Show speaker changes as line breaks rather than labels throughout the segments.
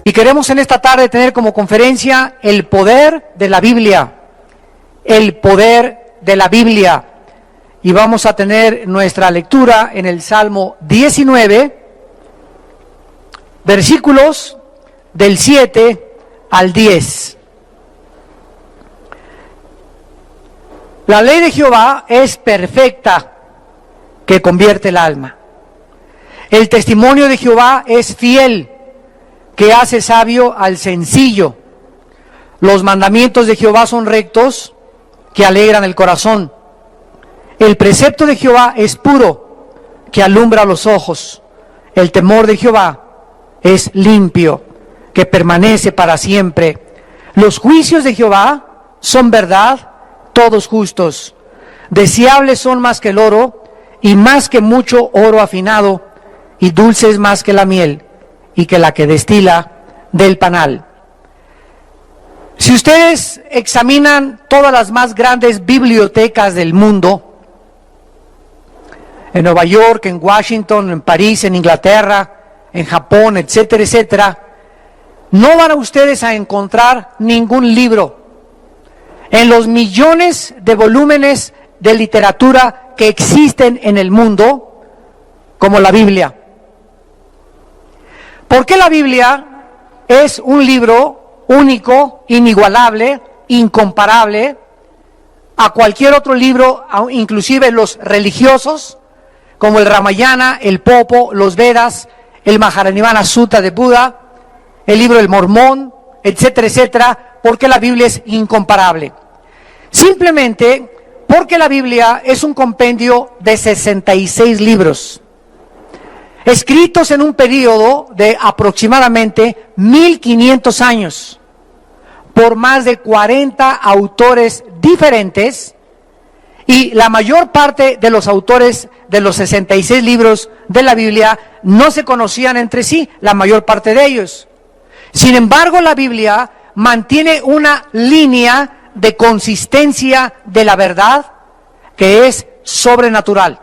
Y queremos en esta tarde tener como conferencia el poder de la Biblia, el poder de la Biblia. Y vamos a tener nuestra lectura en el Salmo 19, versículos del 7 al 10. La ley de Jehová es perfecta, que convierte el alma. El testimonio de Jehová es fiel, que hace sabio al sencillo. Los mandamientos de Jehová son rectos, que alegran el corazón. El precepto de Jehová es puro, que alumbra los ojos. El temor de Jehová es limpio, que permanece para siempre. Los juicios de Jehová son verdad, todos justos. Deseables son más que el oro, y más que mucho oro afinado, y dulces más que la miel, y que la que destila del panal. Si ustedes examinan todas las más grandes bibliotecas del mundo, en Nueva York, en Washington, en París, en Inglaterra, en Japón, etcétera, etcétera, no van a ustedes a encontrar ningún libro en los millones de volúmenes de literatura que existen en el mundo como la Biblia. Porque la Biblia es un libro único, inigualable, incomparable a cualquier otro libro, inclusive los religiosos, como el Ramayana, el Popo, los Vedas, el Mahajanivana Sutta de Buda, el libro del Mormón, etcétera, etcétera, porque la Biblia es incomparable. Simplemente porque la Biblia es un compendio de 66 libros, escritos en un periodo de aproximadamente 1500 años, por más de 40 autores diferentes, y la mayor parte de los autores de los 66 libros de la Biblia no se conocían entre sí, la mayor parte de ellos. Sin embargo, la Biblia mantiene una línea de consistencia de la verdad que es sobrenatural.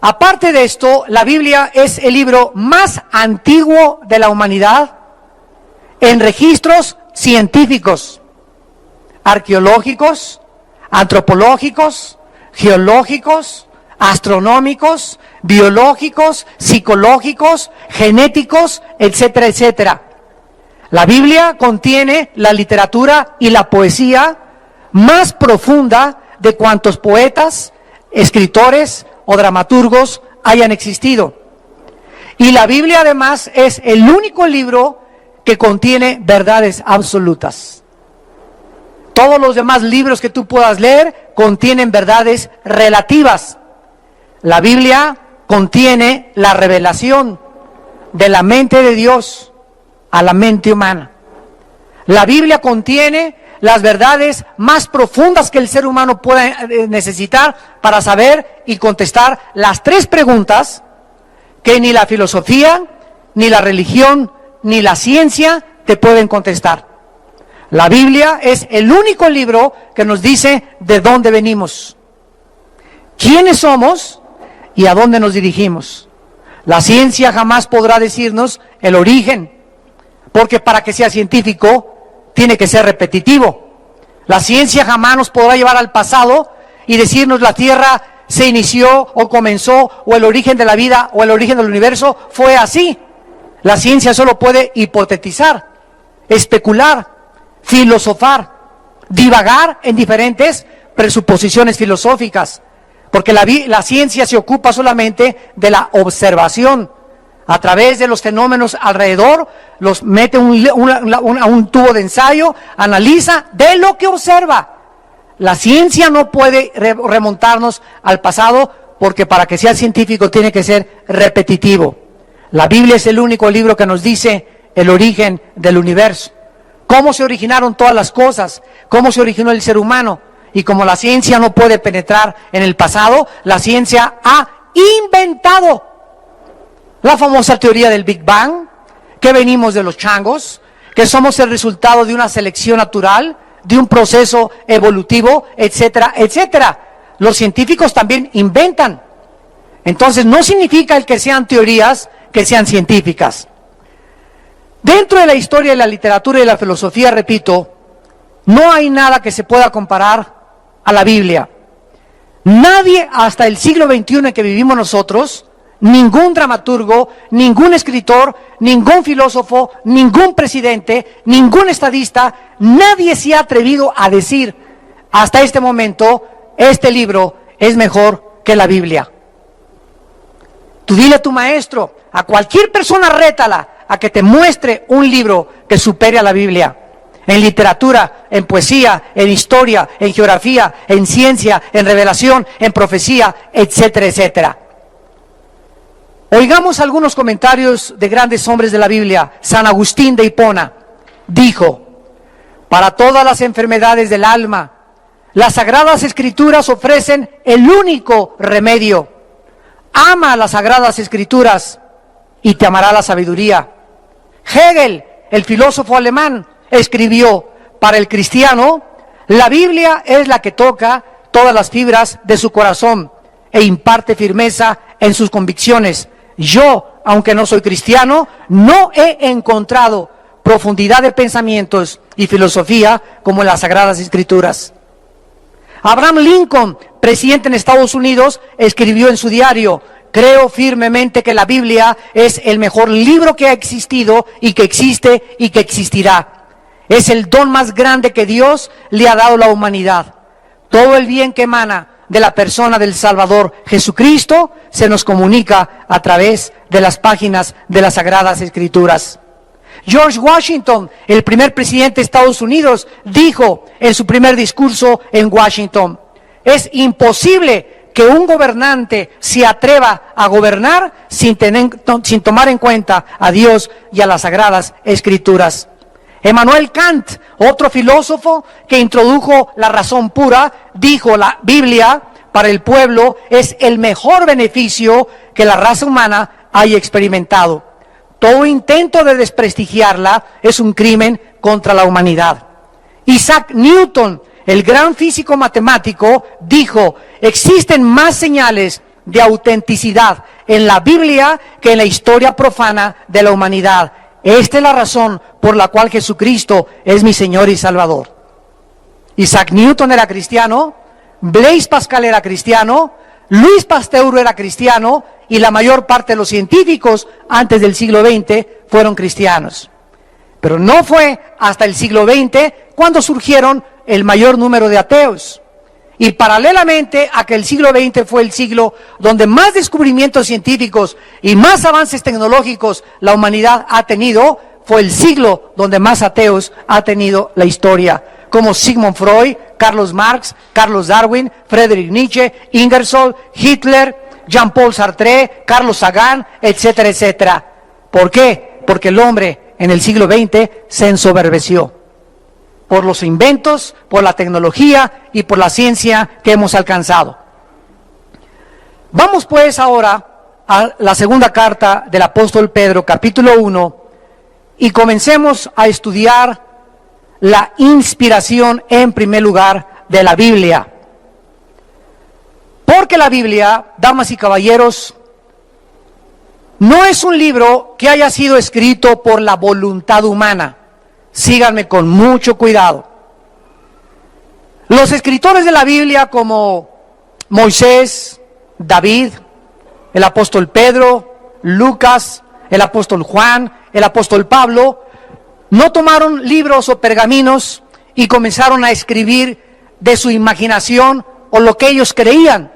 Aparte de esto, la Biblia es el libro más antiguo de la humanidad en registros científicos, arqueológicos, antropológicos, geológicos, astronómicos, biológicos, psicológicos, genéticos, etcétera, etcétera. La Biblia contiene la literatura y la poesía más profunda de cuantos poetas, escritores o dramaturgos hayan existido. Y la Biblia además es el único libro que contiene verdades absolutas. Todos los demás libros que tú puedas leer contienen verdades relativas. La Biblia contiene la revelación de la mente de Dios a la mente humana. La Biblia contiene las verdades más profundas que el ser humano pueda necesitar para saber y contestar las tres preguntas que ni la filosofía, ni la religión, ni la ciencia te pueden contestar. La Biblia es el único libro que nos dice de dónde venimos, quiénes somos y a dónde nos dirigimos. La ciencia jamás podrá decirnos el origen, porque para que sea científico tiene que ser repetitivo. La ciencia jamás nos podrá llevar al pasado y decirnos la Tierra se inició o comenzó, o el origen de la vida o el origen del universo fue así. La ciencia solo puede hipotetizar, especular, filosofar, divagar en diferentes presuposiciones filosóficas, porque la ciencia se ocupa solamente de la observación. A través de los fenómenos alrededor, los mete a un tubo de ensayo, analiza de lo que observa. La ciencia no puede remontarnos al pasado, porque para que sea científico tiene que ser repetitivo. La Biblia es el único libro que nos dice el origen del universo, cómo se originaron todas las cosas, cómo se originó el ser humano. Y como la ciencia no puede penetrar en el pasado, la ciencia ha inventado la famosa teoría del Big Bang, que venimos de los changos, que somos el resultado de una selección natural, de un proceso evolutivo, etcétera, etcétera. Los científicos también inventan. Entonces no significa el que sean teorías que sean científicas. Dentro de la historia de la literatura y la filosofía, repito, no hay nada que se pueda comparar a la Biblia. Nadie hasta el siglo XXI en que vivimos nosotros, ningún dramaturgo, ningún escritor, ningún filósofo, ningún presidente, ningún estadista, nadie se ha atrevido a decir hasta este momento, este libro es mejor que la Biblia. Tú dile a tu maestro, a cualquier persona rétala a que te muestre un libro que supere a la Biblia. En literatura, en poesía, en historia, en geografía, en ciencia, en revelación, en profecía, etcétera, etcétera. Oigamos algunos comentarios de grandes hombres de la Biblia. San Agustín de Hipona dijo: para todas las enfermedades del alma, las Sagradas Escrituras ofrecen el único remedio. Ama las Sagradas Escrituras y te amará la sabiduría. Hegel, el filósofo alemán, escribió: para el cristiano, la Biblia es la que toca todas las fibras de su corazón e imparte firmeza en sus convicciones. Yo, aunque no soy cristiano, no he encontrado profundidad de pensamientos y filosofía como en las Sagradas Escrituras. Abraham Lincoln, presidente en Estados Unidos, escribió en su diario: creo firmemente que la Biblia es el mejor libro que ha existido y que existe y que existirá. Es el don más grande que Dios le ha dado a la humanidad. Todo el bien que emana de la persona del Salvador Jesucristo se nos comunica a través de las páginas de las Sagradas Escrituras. George Washington, el primer presidente de Estados Unidos, dijo en su primer discurso en Washington: es imposible que un gobernante se atreva a gobernar sin tomar en cuenta a Dios y a las Sagradas Escrituras. Immanuel Kant, otro filósofo que introdujo la razón pura, dijo: la Biblia para el pueblo es el mejor beneficio que la raza humana haya experimentado. Todo intento de desprestigiarla es un crimen contra la humanidad. Isaac Newton, el gran físico matemático, dijo: existen más señales de autenticidad en la Biblia que en la historia profana de la humanidad. Esta es la razón por la cual Jesucristo es mi Señor y Salvador. Isaac Newton era cristiano, Blaise Pascal era cristiano, Luis Pasteur era cristiano, y la mayor parte de los científicos antes del siglo XX fueron cristianos. Pero no fue hasta el siglo XX cuando surgieron el mayor número de ateos. Y paralelamente a que el siglo XX fue el siglo donde más descubrimientos científicos y más avances tecnológicos la humanidad ha tenido, fue el siglo donde más ateos ha tenido la historia, como Sigmund Freud, Carlos Marx, Carlos Darwin, Friedrich Nietzsche, Ingersoll, Hitler, Jean-Paul Sartre, Carlos Sagan, etcétera, etcétera. ¿Por qué? Porque el hombre en el siglo XX se ensoberbeció por los inventos, por la tecnología y por la ciencia que hemos alcanzado. Vamos pues ahora a la segunda carta del apóstol Pedro, capítulo 1, y comencemos a estudiar la inspiración en primer lugar de la Biblia. Porque la Biblia, damas y caballeros, no es un libro que haya sido escrito por la voluntad humana. Síganme con mucho cuidado. Los escritores de la Biblia como Moisés, David, el apóstol Pedro, Lucas, el apóstol Juan, el apóstol Pablo, no tomaron libros o pergaminos y comenzaron a escribir de su imaginación o lo que ellos creían,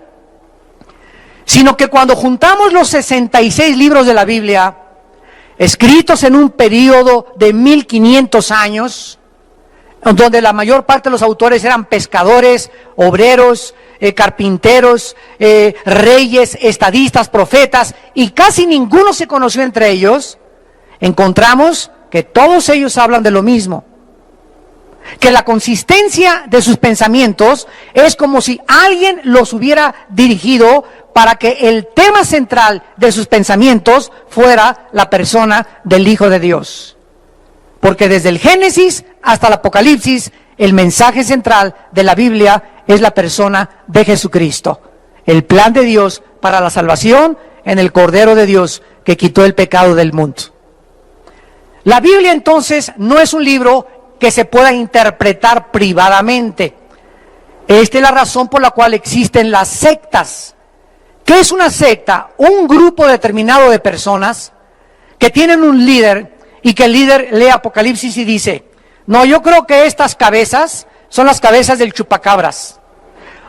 sino que cuando juntamos los 66 libros de la Biblia, escritos en un periodo de 1500 años, donde la mayor parte de los autores eran pescadores, obreros, carpinteros, reyes, estadistas, profetas, y casi ninguno se conoció entre ellos, encontramos que todos ellos hablan de lo mismo. Que la consistencia de sus pensamientos es como si alguien los hubiera dirigido para que el tema central de sus pensamientos fuera la persona del Hijo de Dios. Porque desde el Génesis hasta el Apocalipsis, el mensaje central de la Biblia es la persona de Jesucristo. El plan de Dios para la salvación en el Cordero de Dios que quitó el pecado del mundo. La Biblia entonces no es un libro que se pueda interpretar privadamente. Esta es la razón por la cual existen las sectas. ¿Qué es una secta? Un grupo determinado de personas que tienen un líder y que el líder lee Apocalipsis y dice: no, yo creo que estas cabezas son las cabezas del chupacabras.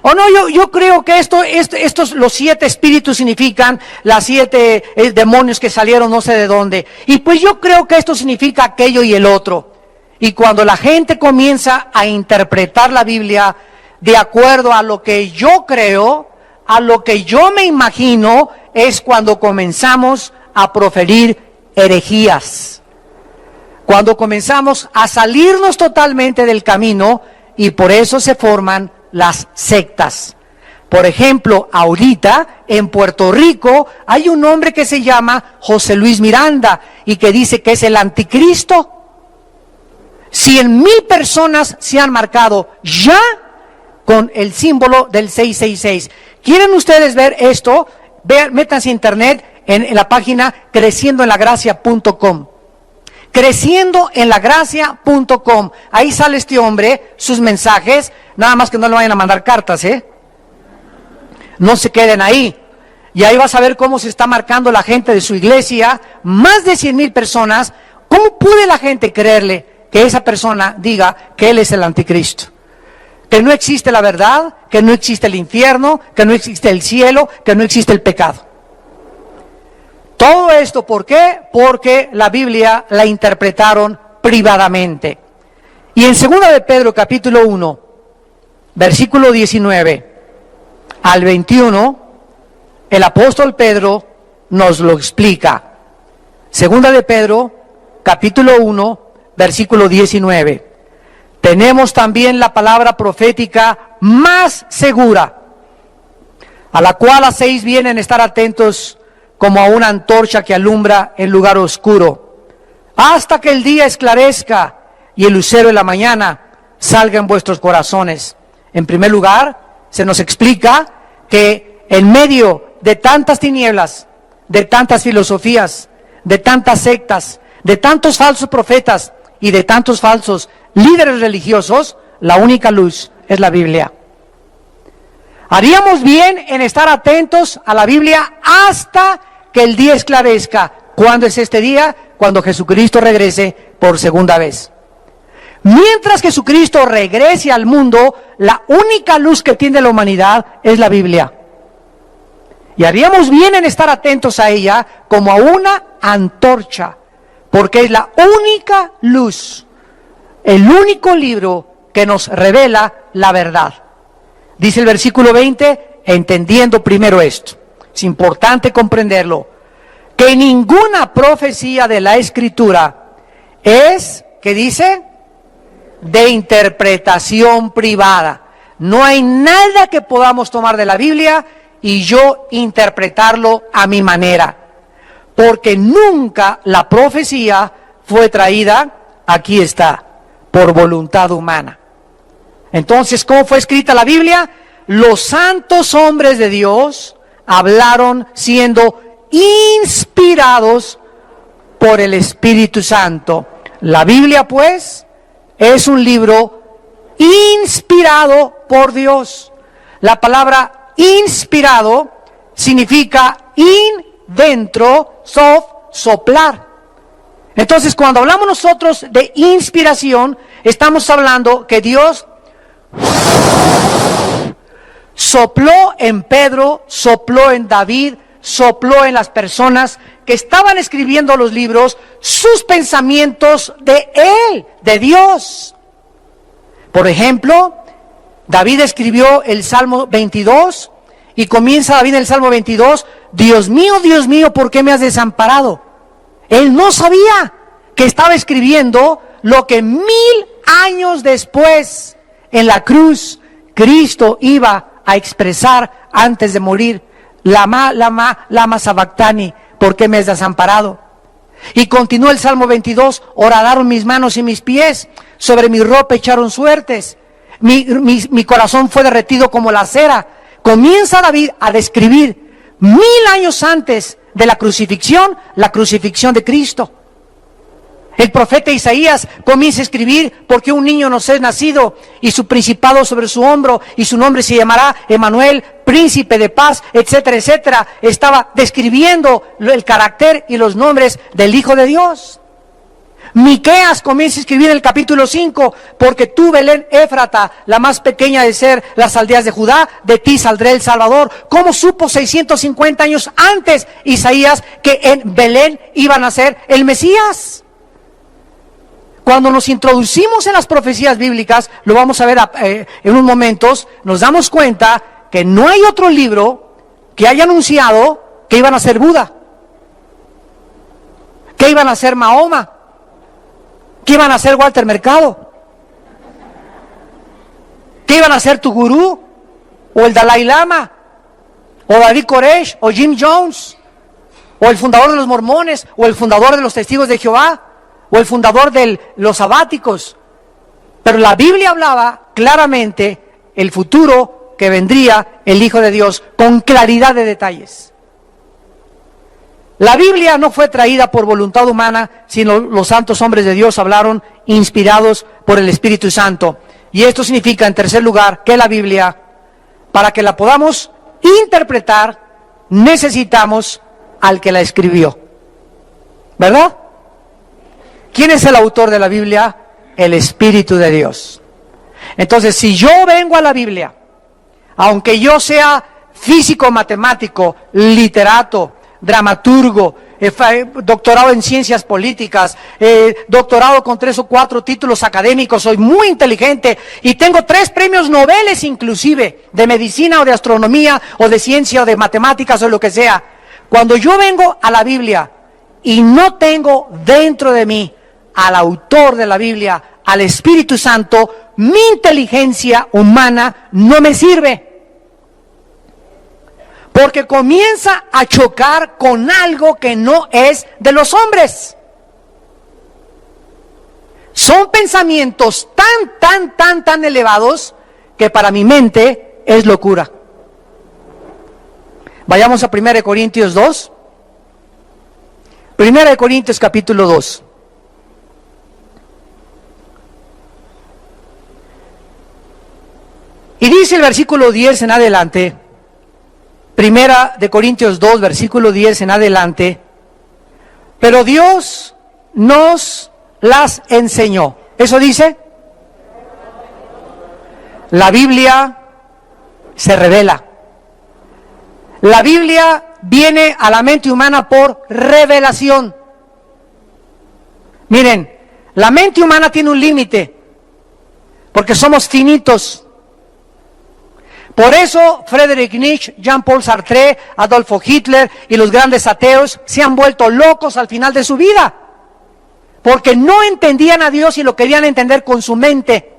O no, yo creo que estos los 7 espíritus significan las 7 demonios que salieron no sé de dónde. Y pues yo creo que esto significa aquello y el otro. Y cuando la gente comienza a interpretar la Biblia de acuerdo a lo que yo creo, a lo que yo me imagino, es cuando comenzamos a proferir herejías. Cuando comenzamos a salirnos totalmente del camino, y por eso se forman las sectas. Por ejemplo, ahorita en Puerto Rico hay un hombre que se llama José Luis Miranda y que dice que es el anticristo. 100,000 personas se han marcado ya con el símbolo del 666. ¿Quieren ustedes ver esto? Métanse a internet en la página creciendoenlagracia.com. creciendoenlagracia.com. Ahí sale este hombre, sus mensajes, nada más que no le vayan a mandar cartas, no se queden ahí. Y ahí vas a ver cómo se está marcando la gente de su iglesia, más de 100,000 personas. ¿Cómo puede la gente creerle que esa persona diga que él es el anticristo? Que no existe la verdad, que no existe el infierno, que no existe el cielo, que no existe el pecado. Todo esto, ¿por qué? Porque la Biblia la interpretaron privadamente. Y en 2 de Pedro capítulo 1, versículo 19 al 21, el apóstol Pedro nos lo explica. 2 de Pedro capítulo 1, versículo 19. Tenemos también la palabra profética más segura, a la cual hacéis bien en estar atentos como a una antorcha que alumbra en lugar oscuro, hasta que el día esclarezca y el lucero de la mañana salga en vuestros corazones. En primer lugar, se nos explica que en medio de tantas tinieblas, de tantas filosofías, de tantas sectas, de tantos falsos profetas y de tantos falsos líderes religiosos, la única luz es la Biblia. Haríamos bien en estar atentos a la Biblia hasta que el día esclarezca. ¿Cuándo es este día? Cuando Jesucristo regrese por segunda vez. Mientras Jesucristo regrese al mundo, la única luz que tiene la humanidad es la Biblia. Y haríamos bien en estar atentos a ella como a una antorcha, porque es la única luz, el único libro que nos revela la verdad. Dice el versículo 20, entendiendo primero esto, es importante comprenderlo, que ninguna profecía de la Escritura es, ¿qué dice? De interpretación privada. No hay nada que podamos tomar de la Biblia y yo interpretarlo a mi manera, porque nunca la profecía fue traída, aquí está, por voluntad humana. Entonces, ¿cómo fue escrita la Biblia? Los santos hombres de Dios hablaron siendo inspirados por el Espíritu Santo. La Biblia, pues, es un libro inspirado por Dios. La palabra inspirado significa dentro, soplar. Entonces, cuando hablamos nosotros de inspiración, estamos hablando que Dios sopló en Pedro, sopló en David, sopló en las personas que estaban escribiendo los libros, sus pensamientos de Él, de Dios. Por ejemplo, David escribió el Salmo 22 y comienza David en el Salmo 22, Dios mío, ¿por qué me has desamparado? Él no sabía que estaba escribiendo lo que 1000 años después en la cruz Cristo iba a expresar antes de morir. Lama sabactani, ¿por qué me has desamparado? Y continúa el Salmo 22, horadaron mis manos y mis pies, sobre mi ropa echaron suertes, mi corazón fue derretido como la cera. Comienza David a describir 1000 años antes de la crucifixión de Cristo. El profeta Isaías comienza a escribir: porque un niño nos es nacido y su principado sobre su hombro y su nombre se llamará Emmanuel, príncipe de paz, etcétera, etcétera. Estaba describiendo el carácter y los nombres del Hijo de Dios. Miqueas comienza a escribir en el capítulo 5: porque tú, Belén Éfrata, la más pequeña de ser las aldeas de Judá, de ti saldrá el Salvador. ¿Cómo supo 650 años antes Isaías que en Belén iba a nacer el Mesías? Cuando nos introducimos en las profecías bíblicas, lo vamos a ver en unos momentos, nos damos cuenta que no hay otro libro que haya anunciado que iban a ser Buda, que iban a ser Mahoma, que iban a ser Walter Mercado, que iban a ser tu gurú, o el Dalai Lama, o David Koresh, o Jim Jones, o el fundador de los mormones, o el fundador de los testigos de Jehová, o el fundador de los sabáticos. Pero la Biblia hablaba claramente el futuro que vendría el Hijo de Dios, con claridad de detalles. La Biblia no fue traída por voluntad humana, sino los santos hombres de Dios hablaron inspirados por el Espíritu Santo. Y esto significa, en tercer lugar, que la Biblia, para que la podamos interpretar, necesitamos al que la escribió. ¿Verdad? ¿Quién es el autor de la Biblia? El Espíritu de Dios. Entonces, si yo vengo a la Biblia, aunque yo sea físico, matemático, literato, dramaturgo, doctorado en ciencias políticas, doctorado con 3 o 4 títulos académicos, soy muy inteligente y tengo 3 premios Nobel inclusive, de medicina o de astronomía o de ciencia o de matemáticas o lo que sea. Cuando yo vengo a la Biblia y no tengo dentro de mí al autor de la Biblia, al Espíritu Santo, mi inteligencia humana no me sirve. Porque comienza a chocar con algo que no es de los hombres. Son pensamientos tan elevados que para mi mente es locura. Vayamos a 1 Corintios 2. 1 Corintios capítulo 2. Y dice el versículo 10 en adelante, 1 Corintios 2, versículo 10 en adelante: pero Dios nos las enseñó. ¿Eso dice? La Biblia se revela. La Biblia viene a la mente humana por revelación. Miren, la mente humana tiene un límite, porque somos finitos. Por eso Friedrich Nietzsche, Jean-Paul Sartre, Adolfo Hitler y los grandes ateos se han vuelto locos al final de su vida, porque no entendían a Dios y lo querían entender con su mente.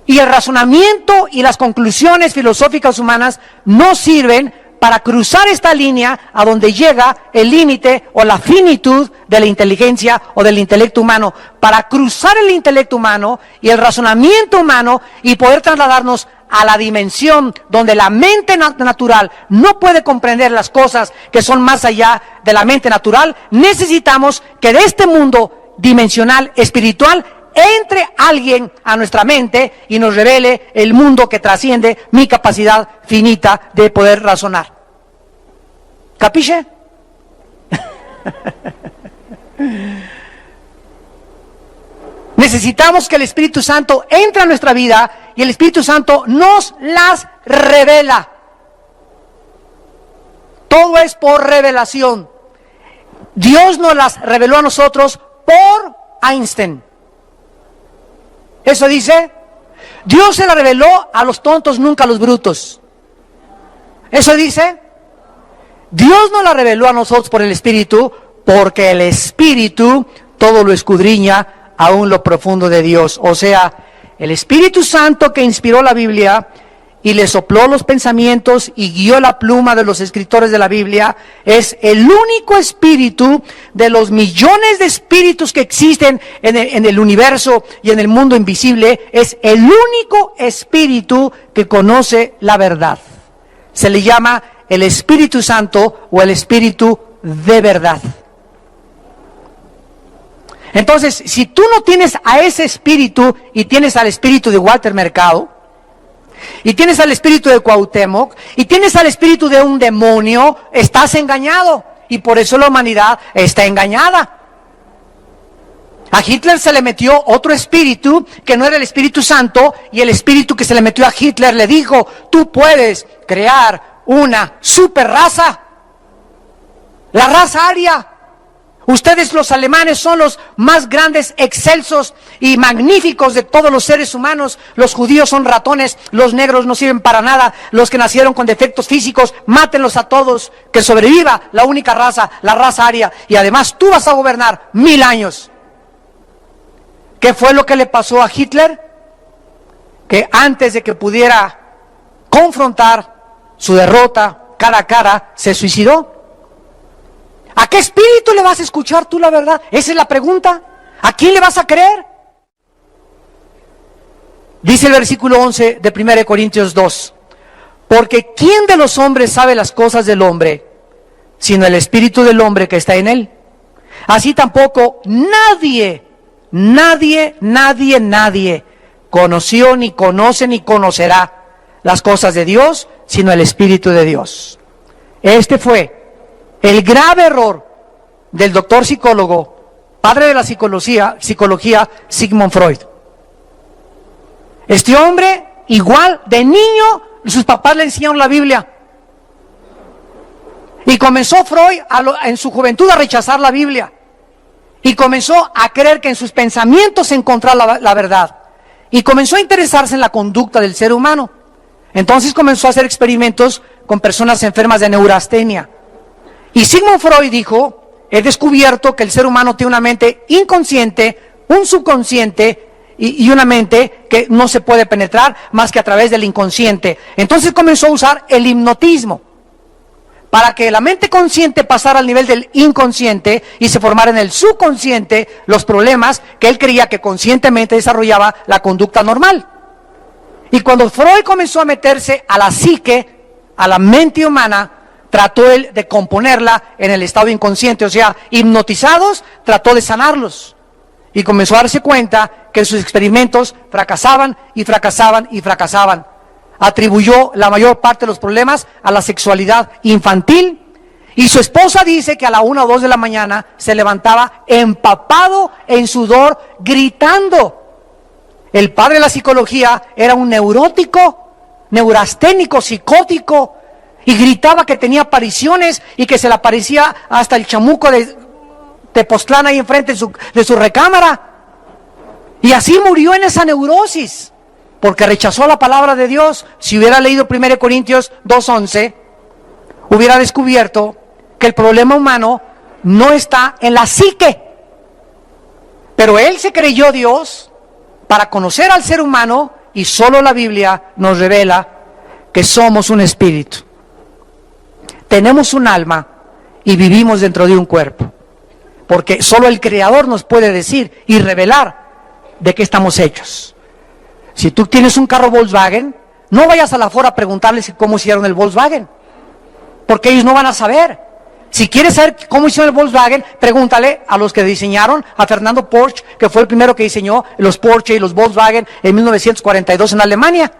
Y el razonamiento y las conclusiones filosóficas humanas no sirven para cruzar esta línea a donde llega el límite o la finitud de la inteligencia o del intelecto humano. Para cruzar el intelecto humano y el razonamiento humano y poder trasladarnos a la dimensión donde la mente natural no puede comprender las cosas que son más allá de la mente natural, necesitamos que de este mundo dimensional, espiritual, entre alguien a nuestra mente y nos revele el mundo que trasciende mi capacidad finita de poder razonar. ¿Capisce? Necesitamos que el Espíritu Santo entre a nuestra vida y el Espíritu Santo nos las revela. Todo es por revelación. Dios nos las reveló a nosotros por Einstein. ¿Eso dice? Dios se la reveló a los tontos, nunca a los brutos. ¿Eso dice? Dios nos la reveló a nosotros por el Espíritu, porque el Espíritu todo lo escudriña, aún lo profundo de Dios. O sea, el Espíritu Santo que inspiró la Biblia y le sopló los pensamientos y guió la pluma de los escritores de la Biblia, es el único espíritu de los millones de espíritus que existen en el universo y en el mundo invisible. Es el único espíritu que conoce la verdad. Se le llama el Espíritu Santo o el Espíritu de verdad. Entonces, si tú no tienes a ese espíritu y tienes al espíritu de Walter Mercado, y tienes al espíritu de Cuauhtémoc, y tienes al espíritu de un demonio, estás engañado. Y por eso la humanidad está engañada. A Hitler se le metió otro espíritu que no era el Espíritu Santo, y el espíritu que se le metió a Hitler le dijo: tú puedes crear una super raza, la raza aria. Ustedes los alemanes son los más grandes, excelsos y magníficos de todos los seres humanos. Los judíos son ratones, los negros no sirven para nada, los que nacieron con defectos físicos, mátenlos a todos, que sobreviva la única raza, la raza aria, y además tú vas a gobernar 1000 años. ¿Qué fue lo que le pasó a Hitler? Que antes de que pudiera confrontar su derrota cara a cara, se suicidó. ¿A qué espíritu le vas a escuchar tú la verdad? Esa es la pregunta. ¿A quién le vas a creer? Dice el versículo 11 de 1 Corintios 2. Porque ¿quién de los hombres sabe las cosas del hombre, sino el espíritu del hombre que está en él? Así tampoco nadie conoció, ni conoce, ni conocerá las cosas de Dios, sino el Espíritu de Dios. Este fue el grave error del doctor psicólogo, padre de la psicología, Sigmund Freud. Este hombre, igual de niño, sus papás le enseñaron la Biblia. Y comenzó Freud en su juventud a rechazar la Biblia. Y comenzó a creer que en sus pensamientos se encontraba la verdad. Y comenzó a interesarse en la conducta del ser humano. Entonces comenzó a hacer experimentos con personas enfermas de neurastenia. Y Sigmund Freud dijo: he descubierto que el ser humano tiene una mente inconsciente, un subconsciente y una mente que no se puede penetrar más que a través del inconsciente. Entonces comenzó a usar el hipnotismo para que la mente consciente pasara al nivel del inconsciente y se formara en el subconsciente los problemas que él creía que conscientemente desarrollaba la conducta normal. Y cuando Freud comenzó a meterse a la psique, a la mente humana, trató él de componerla en el estado inconsciente, o sea, hipnotizados, trató de sanarlos. Y comenzó a darse cuenta que sus experimentos fracasaban y fracasaban y fracasaban. Atribuyó la mayor parte de los problemas a la sexualidad infantil. Y su esposa dice que a la 1 o 2 de la mañana se levantaba empapado en sudor, gritando. El padre de la psicología era un neurótico, neurasténico, psicótico, y gritaba que tenía apariciones y que se le aparecía hasta el chamuco de Tepoztlán ahí enfrente de su recámara. Y así murió en esa neurosis, porque rechazó la palabra de Dios. Si hubiera leído 1 Corintios 2:11, hubiera descubierto que el problema humano no está en la psique. Pero él se creyó Dios para conocer al ser humano, y solo la Biblia nos revela que somos un espíritu. Tenemos un alma y vivimos dentro de un cuerpo, porque solo el Creador nos puede decir y revelar de qué estamos hechos. Si tú tienes un carro Volkswagen, no vayas a la Ford a preguntarles cómo hicieron el Volkswagen, porque ellos no van a saber. Si quieres saber cómo hicieron el Volkswagen, pregúntale a los que diseñaron, a Fernando Porsche, que fue el primero que diseñó los Porsche y los Volkswagen en 1942 en Alemania.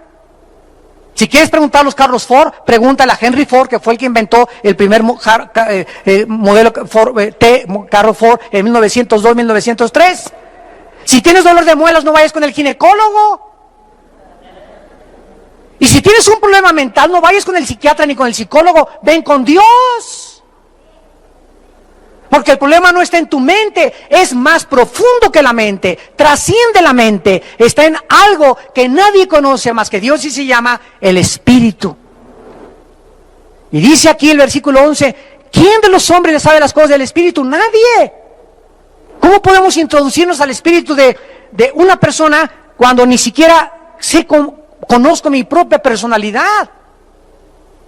Si quieres preguntar a los carros Ford, pregúntale a Henry Ford, que fue el que inventó el primer modelo carro Ford en 1902-1903. Si tienes dolor de muelas, no vayas con el ginecólogo. Y si tienes un problema mental, no vayas con el psiquiatra ni con el psicólogo, ven con Dios. Porque el problema no está en tu mente, es más profundo que la mente, trasciende la mente, está en algo que nadie conoce más que Dios, y se llama el Espíritu. Y dice aquí el versículo 11, ¿quién de los hombres sabe las cosas del Espíritu? Nadie. ¿Cómo podemos introducirnos al Espíritu de una persona cuando ni siquiera conozco mi propia personalidad?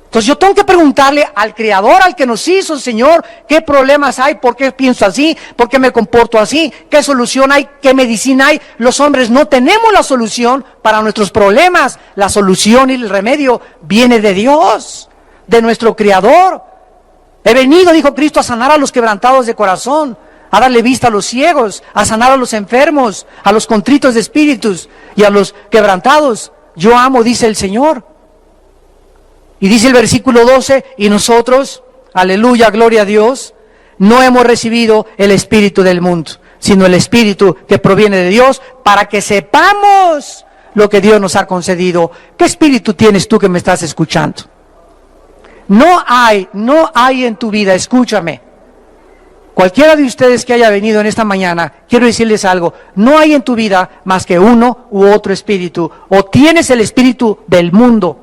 Entonces yo tengo que preguntarle al Creador, al que nos hizo, Señor, ¿qué problemas hay? ¿Por qué pienso así? ¿Por qué me comporto así? ¿Qué solución hay? ¿Qué medicina hay? Los hombres no tenemos la solución para nuestros problemas. La solución y el remedio viene de Dios, de nuestro Creador. He venido, dijo Cristo, a sanar a los quebrantados de corazón, a darle vista a los ciegos, a sanar a los enfermos, a los contritos de espíritus y a los quebrantados. Yo amo, dice el Señor. Y dice el versículo 12, y nosotros, aleluya, gloria a Dios, no hemos recibido el espíritu del mundo, sino el espíritu que proviene de Dios, para que sepamos lo que Dios nos ha concedido. ¿Qué espíritu tienes tú que me estás escuchando? No hay en tu vida, escúchame. Cualquiera de ustedes que haya venido en esta mañana, quiero decirles algo, no hay en tu vida más que uno u otro espíritu. O tienes el espíritu del mundo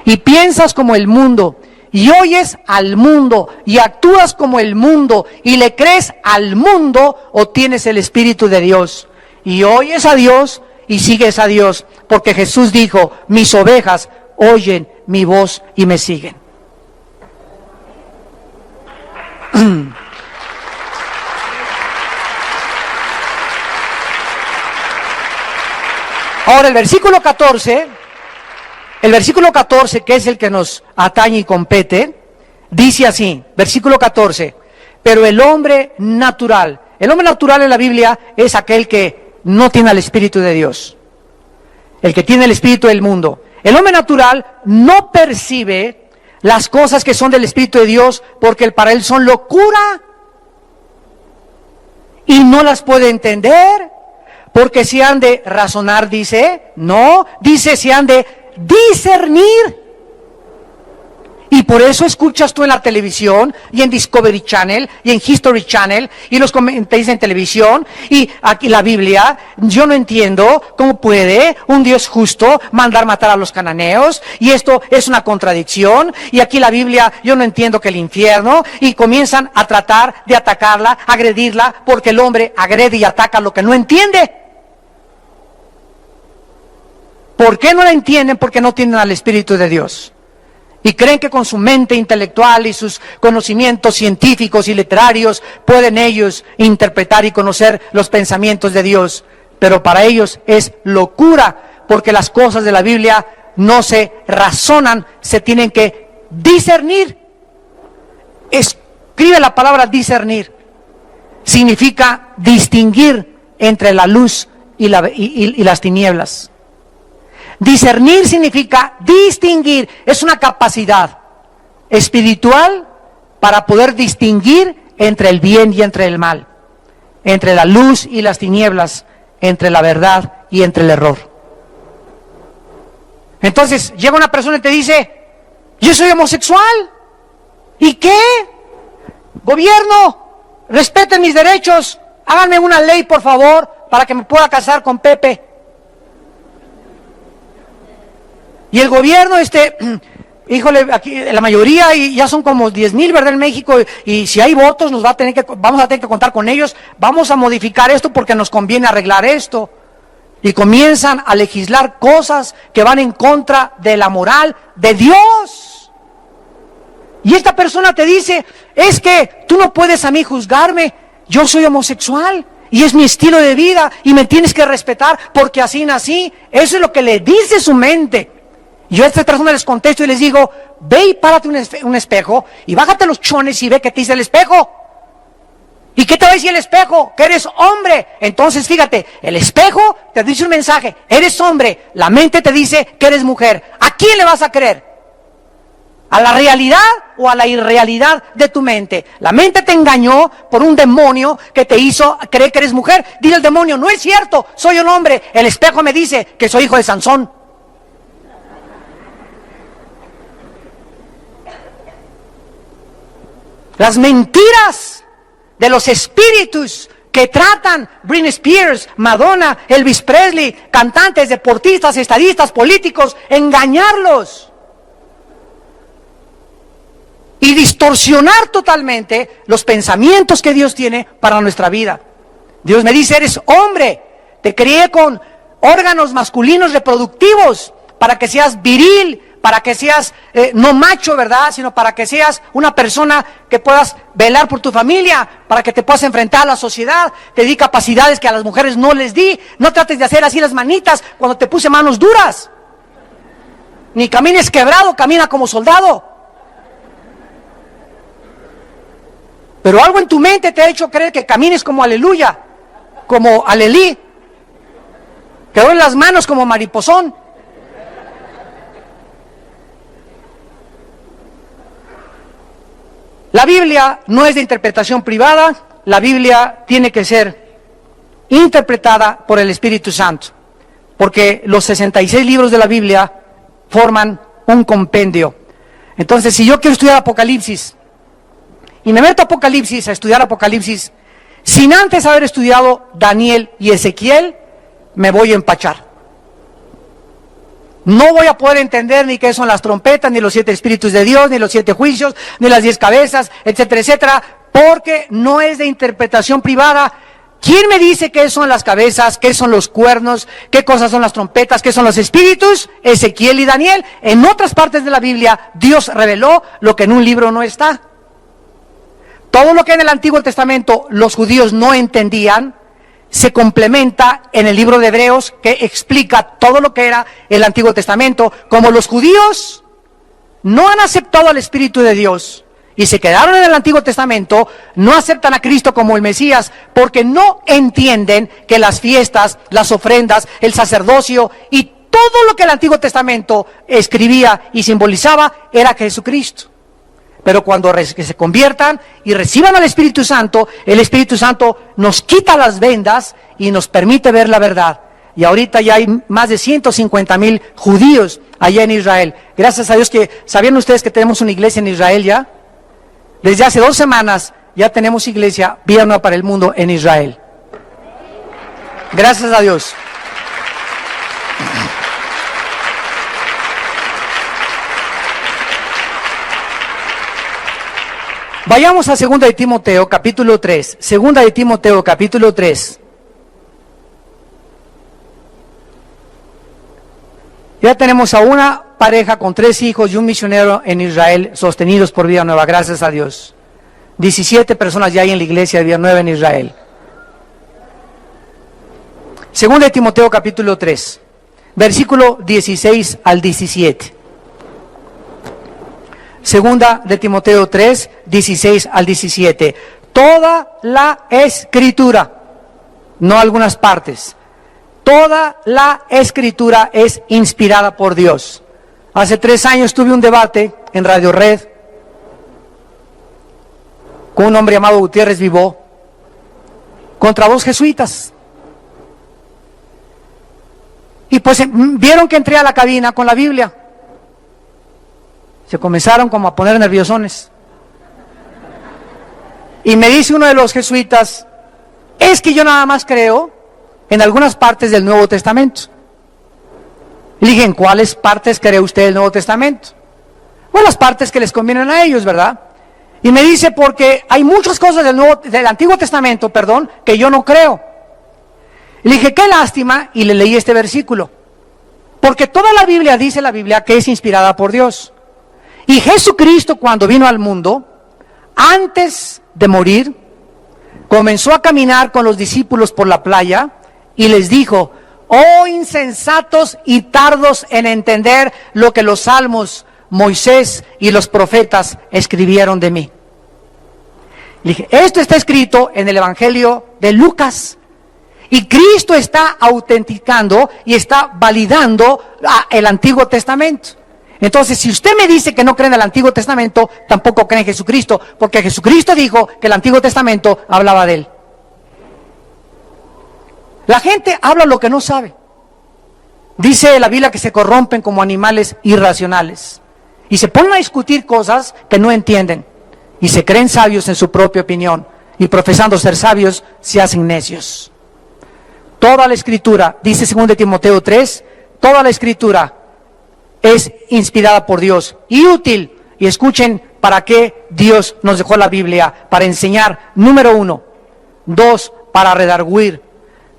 y piensas como el mundo y oyes al mundo y actúas como el mundo y le crees al mundo, o tienes el espíritu de Dios y oyes a Dios y sigues a Dios, porque Jesús dijo, mis ovejas oyen mi voz y me siguen. Ahora el versículo 14, que es el que nos atañe y compete, dice así, versículo 14, pero el hombre natural en la Biblia es aquel que no tiene el Espíritu de Dios, el que tiene el espíritu del mundo. El hombre natural no percibe las cosas que son del Espíritu de Dios, porque para él son locura y no las puede entender. Porque si han de razonar, dice, no, dice si han de discernir. Y por eso escuchas tú en la televisión, y en Discovery Channel, y en History Channel, y los comentaristas en televisión, y aquí la Biblia. Yo no entiendo cómo puede un Dios justo mandar matar a los cananeos, y esto es una contradicción, y aquí la Biblia, yo no entiendo que el infierno, y comienzan a tratar de atacarla, agredirla, porque el hombre agrede y ataca lo que no entiende. ¿Por qué no la entienden? Porque no tienen al Espíritu de Dios. Y creen que con su mente intelectual y sus conocimientos científicos y literarios pueden ellos interpretar y conocer los pensamientos de Dios. Pero para ellos es locura, porque las cosas de la Biblia no se razonan, se tienen que discernir. Escribe la palabra discernir. Significa distinguir entre la luz y las tinieblas. Discernir significa distinguir, es una capacidad espiritual para poder distinguir entre el bien y entre el mal, entre la luz y las tinieblas, entre la verdad y entre el error. Entonces llega una persona y te dice, yo soy homosexual, ¿y qué? Gobierno, respeten mis derechos, háganme una ley por favor para que me pueda casar con Pepe. Y el gobierno, híjole, aquí la mayoría, y ya son como 10,000, ¿verdad? En México, y si hay votos, vamos a tener que contar con ellos, vamos a modificar esto porque nos conviene arreglar esto. Y comienzan a legislar cosas que van en contra de la moral de Dios. Y esta persona te dice, es que tú no puedes a mí juzgarme, yo soy homosexual. Y es mi estilo de vida, y me tienes que respetar porque así nací. Eso es lo que le dice su mente. Y yo a estas personas les contesto y les digo, ve y párate un espejo y bájate los chones y ve qué te dice el espejo. ¿Y qué te va a decir el espejo? Que eres hombre. Entonces fíjate, el espejo te dice un mensaje, eres hombre. La mente te dice que eres mujer. ¿A quién le vas a creer? ¿A la realidad o a la irrealidad de tu mente? La mente te engañó por un demonio que te hizo creer que eres mujer. Dile al demonio, no es cierto, soy un hombre. El espejo me dice que soy hijo de Sansón. Las mentiras de los espíritus que tratan Britney Spears, Madonna, Elvis Presley, cantantes, deportistas, estadistas, políticos, engañarlos y distorsionar totalmente los pensamientos que Dios tiene para nuestra vida. Dios me dice, eres hombre, te crié con órganos masculinos reproductivos para que seas viril, para que seas no macho, ¿verdad? Sino para que seas una persona que puedas velar por tu familia, para que te puedas enfrentar a la sociedad. Te di capacidades que a las mujeres no les di. No trates de hacer así las manitas cuando te puse manos duras. Ni camines quebrado, camina como soldado. Pero algo en tu mente te ha hecho creer que camines como aleluya, como alelí, que dobles las manos como mariposón. La Biblia no es de interpretación privada, la Biblia tiene que ser interpretada por el Espíritu Santo, porque los 66 libros de la Biblia forman un compendio. Entonces, si yo quiero estudiar Apocalipsis, y me meto a Apocalipsis, a estudiar Apocalipsis, sin antes haber estudiado Daniel y Ezequiel, me voy a empachar. No voy a poder entender ni qué son las trompetas, ni los 7 espíritus de Dios, ni los 7 juicios, ni las 10 cabezas, etcétera, etcétera, porque no es de interpretación privada. ¿Quién me dice qué son las cabezas, qué son los cuernos, qué cosas son las trompetas, qué son los espíritus? Ezequiel y Daniel. En otras partes de la Biblia, Dios reveló lo que en un libro no está. Todo lo que en el Antiguo Testamento los judíos no entendían, se complementa en el libro de Hebreos, que explica todo lo que era el Antiguo Testamento. Como los judíos no han aceptado al Espíritu de Dios y se quedaron en el Antiguo Testamento, no aceptan a Cristo como el Mesías, porque no entienden que las fiestas, las ofrendas, el sacerdocio y todo lo que el Antiguo Testamento escribía y simbolizaba era Jesucristo. Pero cuando se conviertan y reciban al Espíritu Santo, el Espíritu Santo nos quita las vendas y nos permite ver la verdad. Y ahorita ya hay más de 150,000 judíos allá en Israel. Gracias a Dios que, ¿sabían ustedes que tenemos una iglesia en Israel ya? Desde hace 2 semanas ya tenemos iglesia Vida Nueva para el Mundo en Israel. Gracias a Dios. Vayamos a 2 de Timoteo, capítulo 3. 2 de Timoteo, capítulo 3. Ya tenemos a una pareja con 3 hijos y un misionero en Israel sostenidos por Vida Nueva, gracias a Dios. 17 personas ya hay en la iglesia de Vida Nueva en Israel. 2 de Timoteo, capítulo 3, versículo 16 al 17. Segunda de Timoteo 3, 16 al 17. Toda la Escritura, no algunas partes, toda la Escritura es inspirada por Dios. Hace 3 años tuve un debate en Radio Red con un hombre llamado Gutiérrez Vivó contra 2 jesuitas. Y pues vieron que entré a la cabina con la Biblia. Se comenzaron como a poner nerviosones. Y me dice uno de los jesuitas, es que yo nada más creo en algunas partes del Nuevo Testamento. Y le dije, ¿en cuáles partes cree usted del Nuevo Testamento? Bueno, las partes que les convienen a ellos, ¿verdad? Y me dice, porque hay muchas cosas del Antiguo Testamento, que yo no creo. Y le dije, qué lástima, y le leí este versículo. Porque toda la Biblia dice la Biblia que es inspirada por Dios. Y Jesucristo, cuando vino al mundo, antes de morir, comenzó a caminar con los discípulos por la playa y les dijo, oh insensatos y tardos en entender lo que los salmos, Moisés y los profetas escribieron de mí. Le dije, esto está escrito en el Evangelio de Lucas. Y Cristo está autenticando y está validando el Antiguo Testamento. Entonces, si usted me dice que no cree en el Antiguo Testamento, tampoco cree en Jesucristo, porque Jesucristo dijo que el Antiguo Testamento hablaba de él. La gente habla lo que no sabe. Dice la Biblia que se corrompen como animales irracionales y se ponen a discutir cosas que no entienden y se creen sabios en su propia opinión y profesando ser sabios se hacen necios. Toda la Escritura, dice 2 Timoteo 3, toda la Escritura es inspirada por Dios y útil. Y escuchen para qué Dios nos dejó la Biblia: para enseñar, número 1, 2, para redarguir,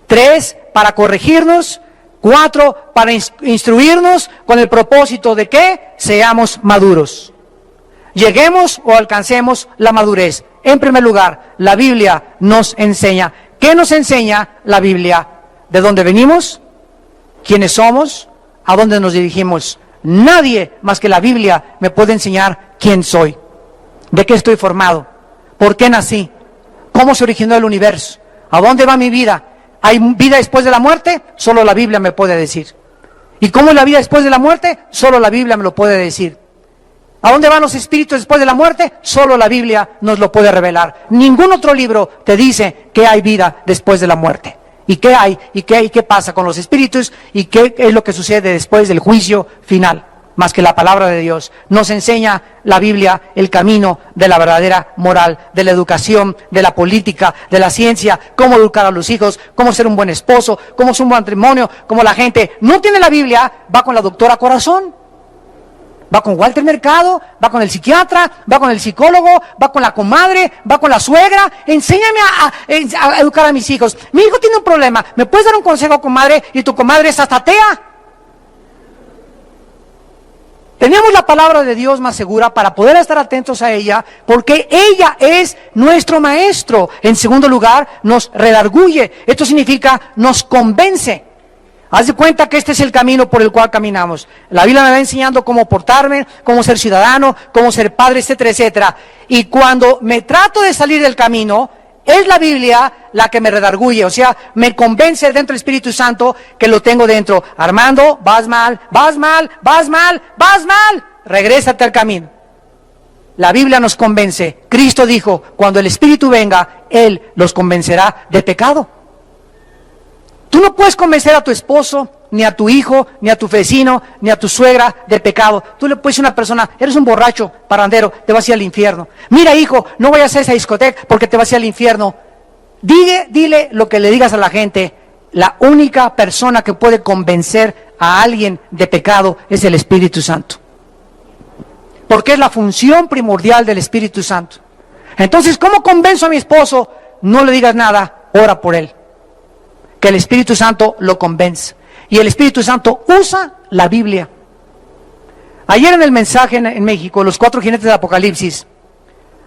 3, para corregirnos, 4, para instruirnos con el propósito de que seamos maduros, lleguemos o alcancemos la madurez. En primer lugar, la Biblia nos enseña. ¿Qué nos enseña la Biblia? ¿De dónde venimos? ¿Quiénes somos? ¿A dónde nos dirigimos? Nadie más que la Biblia me puede enseñar quién soy, de qué estoy formado, ¿Por qué nací? ¿Cómo se originó el universo? ¿A dónde va mi vida? ¿Hay vida después de la muerte? Solo la Biblia me puede decir. ¿Y cómo es la vida después de la muerte? Solo la Biblia me lo puede decir. ¿A dónde van los espíritus después de la muerte? Solo la Biblia nos lo puede revelar. Ningún otro libro te dice que hay vida después de la muerte. ¿Y qué hay? ¿Y qué pasa con los espíritus? ¿Y qué es lo que sucede después del juicio final? Más que la palabra de Dios. Nos enseña la Biblia el camino de la verdadera moral, de la educación, de la política, de la ciencia, cómo educar a los hijos, cómo ser un buen esposo, cómo ser un buen matrimonio, cómo la gente no tiene la Biblia, va con la doctora Corazón, va con Walter Mercado, va con el psiquiatra, va con el psicólogo, va con la comadre, va con la suegra. Enséñame a educar a mis hijos. Mi hijo tiene un problema, ¿me puedes dar un consejo, comadre? Y tu comadre es hasta atea. Tenemos la palabra de Dios más segura para poder estar atentos a ella, porque ella es nuestro maestro. En segundo lugar, nos redarguye. Esto significa, nos convence. Haz de cuenta que este es el camino por el cual caminamos. La Biblia me va enseñando cómo portarme, cómo ser ciudadano, cómo ser padre, etcétera, etcétera. Y cuando me trato de salir del camino, es la Biblia la que me redarguye, o sea, me convence dentro del Espíritu Santo que lo tengo dentro. Armando, vas mal, vas mal, vas mal, vas mal, regrésate al camino. La Biblia nos convence. Cristo dijo, cuando el Espíritu venga, Él los convencerá de pecado. Tú no puedes convencer a tu esposo, ni a tu hijo, ni a tu vecino, ni a tu suegra de pecado. Tú le puedes decir a una persona, eres un borracho, parrandero, te vas a ir al infierno. Mira, hijo, no vayas a esa discoteca porque te vas a ir al infierno. Dile lo que le digas a la gente. La única persona que puede convencer a alguien de pecado es el Espíritu Santo. Porque es la función primordial del Espíritu Santo. Entonces, ¿cómo convenzo a mi esposo? No le digas nada, ora por él. Que el Espíritu Santo lo convence. Y el Espíritu Santo usa la Biblia. Ayer en el mensaje en México, los 4 jinetes del Apocalipsis,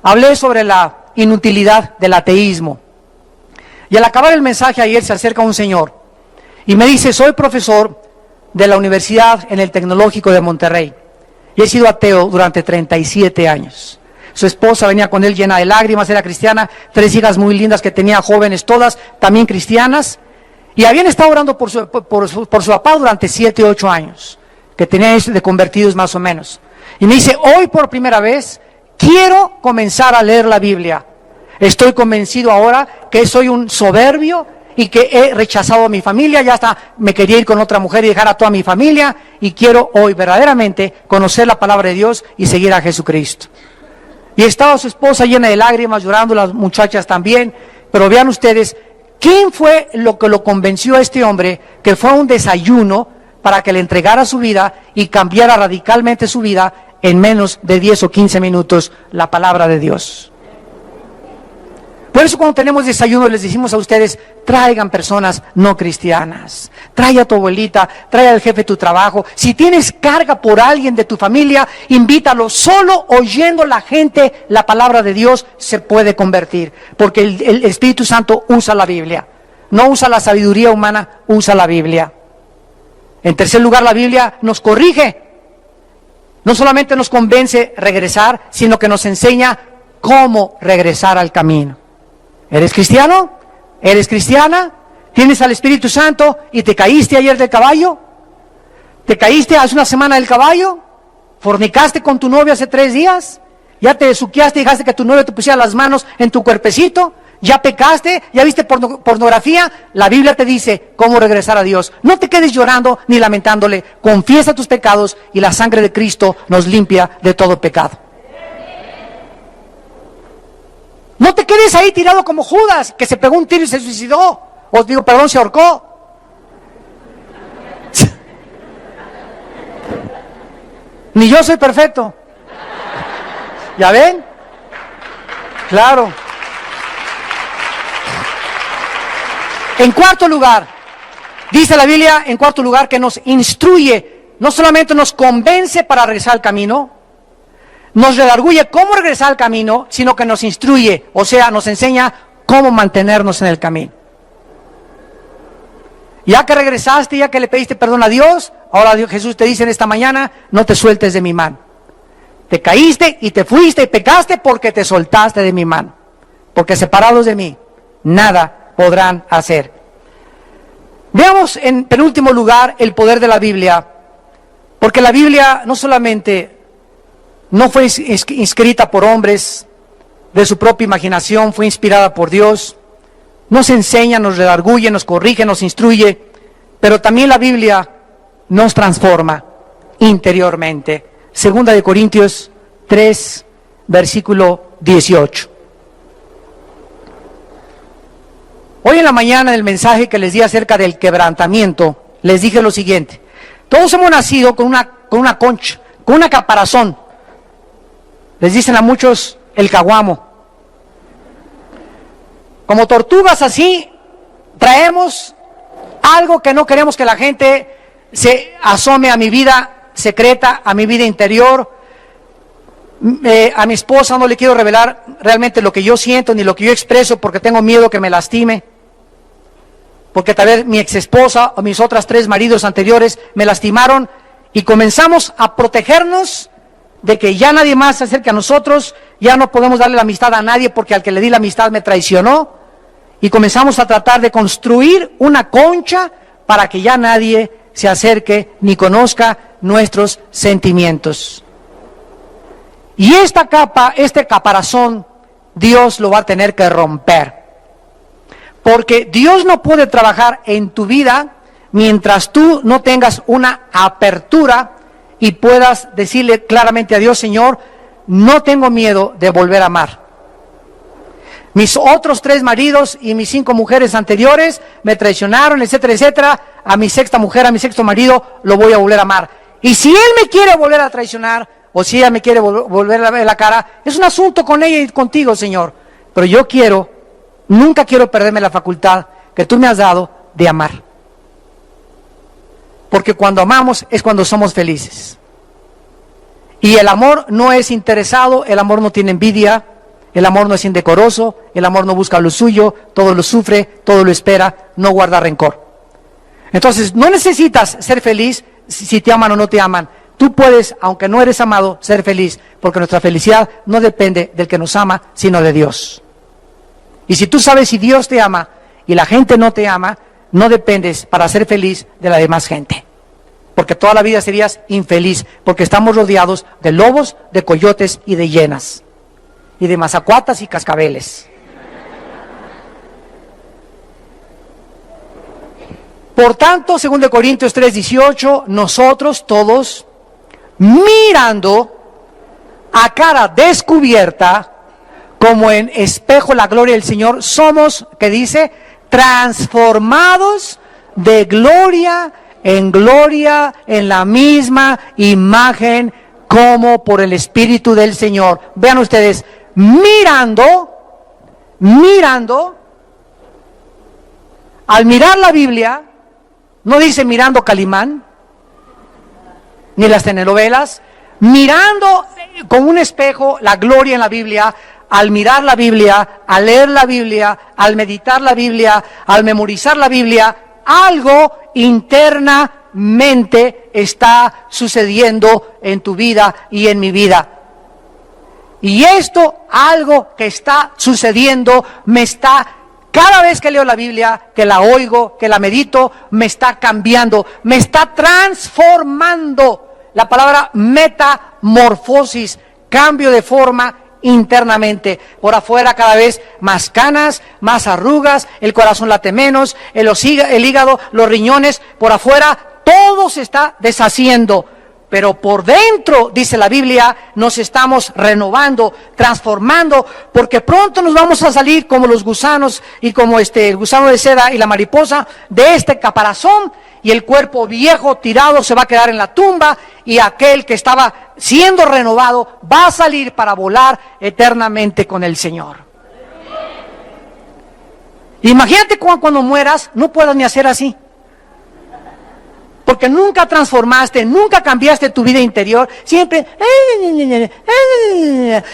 hablé sobre la inutilidad del ateísmo. Y al acabar el mensaje ayer se acerca un señor y me dice, soy profesor de la universidad en el Tecnológico de Monterrey. Y he sido ateo durante 37 años. Su esposa venía con él llena de lágrimas, era cristiana, 3 hijas muy lindas que tenía, jóvenes todas, también cristianas. Y habían estado orando por su papá durante 7, 8 años, que tenía de convertidos más o menos. Y me dice, hoy por primera vez quiero comenzar a leer la Biblia. Estoy convencido ahora que soy un soberbio y que he rechazado a mi familia, ya hasta me quería ir con otra mujer y dejar a toda mi familia, y quiero hoy verdaderamente conocer la palabra de Dios y seguir a Jesucristo. Y estaba su esposa llena de lágrimas, llorando, las muchachas también, pero vean ustedes, ¿quién fue lo que lo convenció a este hombre que fue a un desayuno para que le entregara su vida y cambiara radicalmente su vida en menos de 10 o 15 minutos la palabra de Dios? Por eso cuando tenemos desayuno les decimos a ustedes, traigan personas no cristianas. Trae a tu abuelita, trae al jefe de tu trabajo. Si tienes carga por alguien de tu familia, invítalo. Solo oyendo la gente la palabra de Dios se puede convertir. Porque el Espíritu Santo usa la Biblia. No usa la sabiduría humana, usa la Biblia. En tercer lugar, la Biblia nos corrige. No solamente nos convence regresar, sino que nos enseña cómo regresar al camino. ¿Eres cristiano? ¿Eres cristiana? ¿Tienes al Espíritu Santo y te caíste ayer del caballo? ¿Te caíste hace una semana del caballo? ¿Fornicaste con tu novio hace 3 días? ¿Ya te besuqueaste y dejaste que tu novio te pusiera las manos en tu cuerpecito? ¿Ya pecaste? ¿Ya viste pornografía? La Biblia te dice cómo regresar a Dios. No te quedes llorando ni lamentándole. Confiesa tus pecados y la sangre de Cristo nos limpia de todo pecado. No te quedes ahí tirado como Judas, que se pegó un tiro y se suicidó. O digo, perdón, se ahorcó. Ni yo soy perfecto. ¿Ya ven? Claro. En cuarto lugar, dice la Biblia, en cuarto lugar, que nos instruye, no solamente nos convence para regresar al camino, nos redarguye cómo regresar al camino, sino que nos instruye, o sea, nos enseña cómo mantenernos en el camino. Ya que regresaste, ya que le pediste perdón a Dios, ahora Jesús te dice en esta mañana, no te sueltes de mi mano. Te caíste y te fuiste y pecaste porque te soltaste de mi mano. porque separados de mí, nada podrán hacer. Veamos en penúltimo lugar el poder de la Biblia, porque la Biblia no solamente no fue escrita por hombres de su propia imaginación, fue inspirada por Dios, nos enseña, nos redarguye, nos corrige, nos instruye, pero también la Biblia nos transforma interiormente. Segunda de Corintios 3, versículo 18. Hoy en la mañana, en el mensaje que les di acerca del quebrantamiento, les dije lo siguiente: todos hemos nacido con una concha, con una caparazón. Les dicen a muchos el caguamo. Como tortugas así, traemos algo que no queremos que la gente se asome a mi vida secreta, a mi vida interior. A mi esposa no le quiero revelar realmente lo que yo siento ni lo que yo expreso, porque tengo miedo que me lastime. Porque tal vez mi ex esposa o mis otras 3 maridos anteriores me lastimaron, y comenzamos a protegernos de que ya nadie más se acerque a nosotros, ya no podemos darle la amistad a nadie porque al que le di la amistad me traicionó, y comenzamos a tratar de construir una concha para que ya nadie se acerque ni conozca nuestros sentimientos. Y esta capa, este caparazón, Dios lo va a tener que romper. Porque Dios no puede trabajar en tu vida mientras tú no tengas una apertura y puedas decirle claramente a Dios: Señor, no tengo miedo de volver a amar. Mis otros 3 maridos y mis 5 mujeres anteriores me traicionaron, etcétera, etcétera. A mi 6ª mujer, a mi 6º marido, lo voy a volver a amar. Y si él me quiere volver a traicionar, o si ella me quiere volver a ver la cara, es un asunto con ella y contigo, Señor. Pero yo nunca quiero perderme la facultad que tú me has dado de amar. Porque cuando amamos es cuando somos felices. Y el amor no es interesado, el amor no tiene envidia, el amor no es indecoroso, el amor no busca lo suyo, todo lo sufre, todo lo espera, no guarda rencor. Entonces, no necesitas ser feliz si te aman o no te aman. Tú puedes, aunque no eres amado, ser feliz, porque nuestra felicidad no depende del que nos ama, sino de Dios. Y si tú sabes si Dios te ama y la gente no te ama, no dependes para ser feliz de la demás gente. Porque toda la vida serías infeliz, porque estamos rodeados de lobos, de coyotes y de hienas, y de mazacuatas y cascabeles. Por tanto, según de Corintios 3:18, nosotros todos, mirando a cara descubierta, como en espejo la gloria del Señor, somos, ¿qué dice? Transformados de gloria en la misma imagen como por el Espíritu del Señor. Vean ustedes, mirando, al mirar la Biblia, no dice mirando Calimán, ni las telenovelas, mirando con un espejo la gloria en la Biblia. Al mirar la Biblia, al leer la Biblia, al meditar la Biblia, al memorizar la Biblia, algo internamente está sucediendo en tu vida y en mi vida. Y esto, algo que está sucediendo, cada vez que leo la Biblia, que la oigo, que la medito, me está cambiando, me está transformando. La palabra metamorfosis, cambio de forma internamente. Por afuera cada vez más canas, más arrugas, el corazón late menos, el hígado, los riñones, por afuera todo se está deshaciendo. Pero por dentro, dice la Biblia, nos estamos renovando, transformando, porque pronto nos vamos a salir como los gusanos y como el gusano de seda y la mariposa de este caparazón, y el cuerpo viejo tirado se va a quedar en la tumba, y aquel que estaba siendo renovado va a salir para volar eternamente con el Señor. Imagínate cuando mueras no puedas ni hacer así, porque nunca transformaste, nunca cambiaste tu vida interior, siempre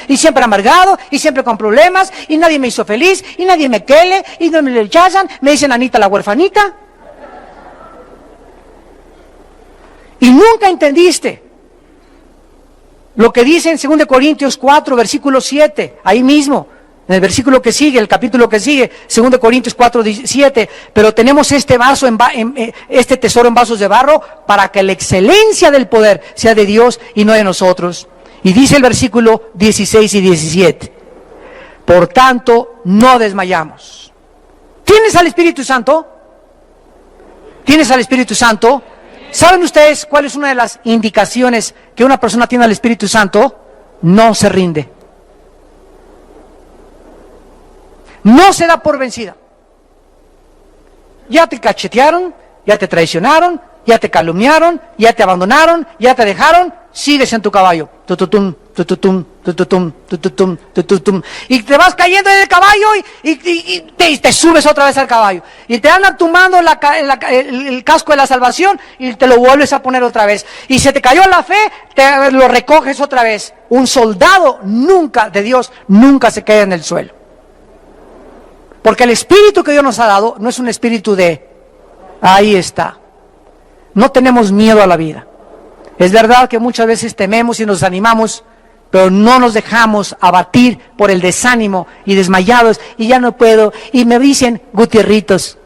y siempre amargado, y siempre con problemas, y nadie me hizo feliz, y nadie me quiere, y no me rechazan, me dicen Anita la huerfanita. Y nunca entendiste lo que dice en 2 Corintios 4, versículo 7, ahí mismo, en el versículo que sigue, el capítulo que sigue, 2 Corintios 4:17, pero tenemos este este tesoro en vasos de barro para que la excelencia del poder sea de Dios y no de nosotros. Y dice el versículo 16 y 17, por tanto, no desmayamos. ¿Tienes al Espíritu Santo? ¿Tienes al Espíritu Santo? ¿Saben ustedes cuál es una de las indicaciones que una persona tiene al Espíritu Santo? No se rinde. No se da por vencida. Ya te cachetearon, ya te traicionaron, ya te calumniaron, ya te abandonaron, ya te dejaron, sigues en tu caballo. Tututum, tututum, tututum, tututum, tututum. Y te vas cayendo en el caballo y te subes otra vez al caballo. Y te andan tumbando el casco de la salvación y te lo vuelves a poner otra vez. Y se te cayó la fe, te lo recoges otra vez. Un soldado nunca, de Dios, nunca se queda en el suelo. Porque el espíritu que Dios nos ha dado no es un espíritu de, ahí está. No tenemos miedo a la vida. Es verdad que muchas veces tememos y nos desanimamos, pero no nos dejamos abatir por el desánimo y desmayados, y ya no puedo, y me dicen, Gutierritos,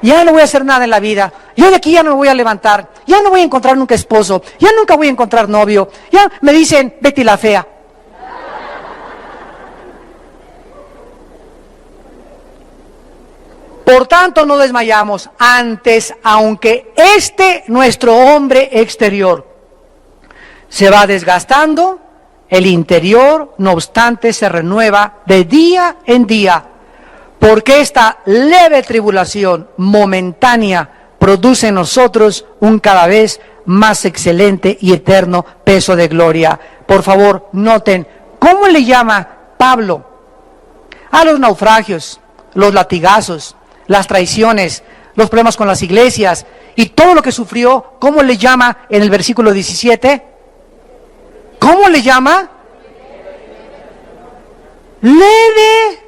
ya no voy a hacer nada en la vida, yo de aquí ya no me voy a levantar, ya no voy a encontrar nunca esposo, ya nunca voy a encontrar novio, ya me dicen, Betty la fea. Por tanto, no desmayamos. Antes, aunque nuestro hombre exterior se va desgastando, el interior, no obstante, se renueva de día en día, porque esta leve tribulación momentánea produce en nosotros un cada vez más excelente y eterno peso de gloria. Por favor, noten, ¿cómo le llama Pablo a los naufragios, los latigazos, las traiciones, los problemas con las iglesias y todo lo que sufrió? ¿Cómo le llama en el versículo 17? ¿Cómo le llama? Leve.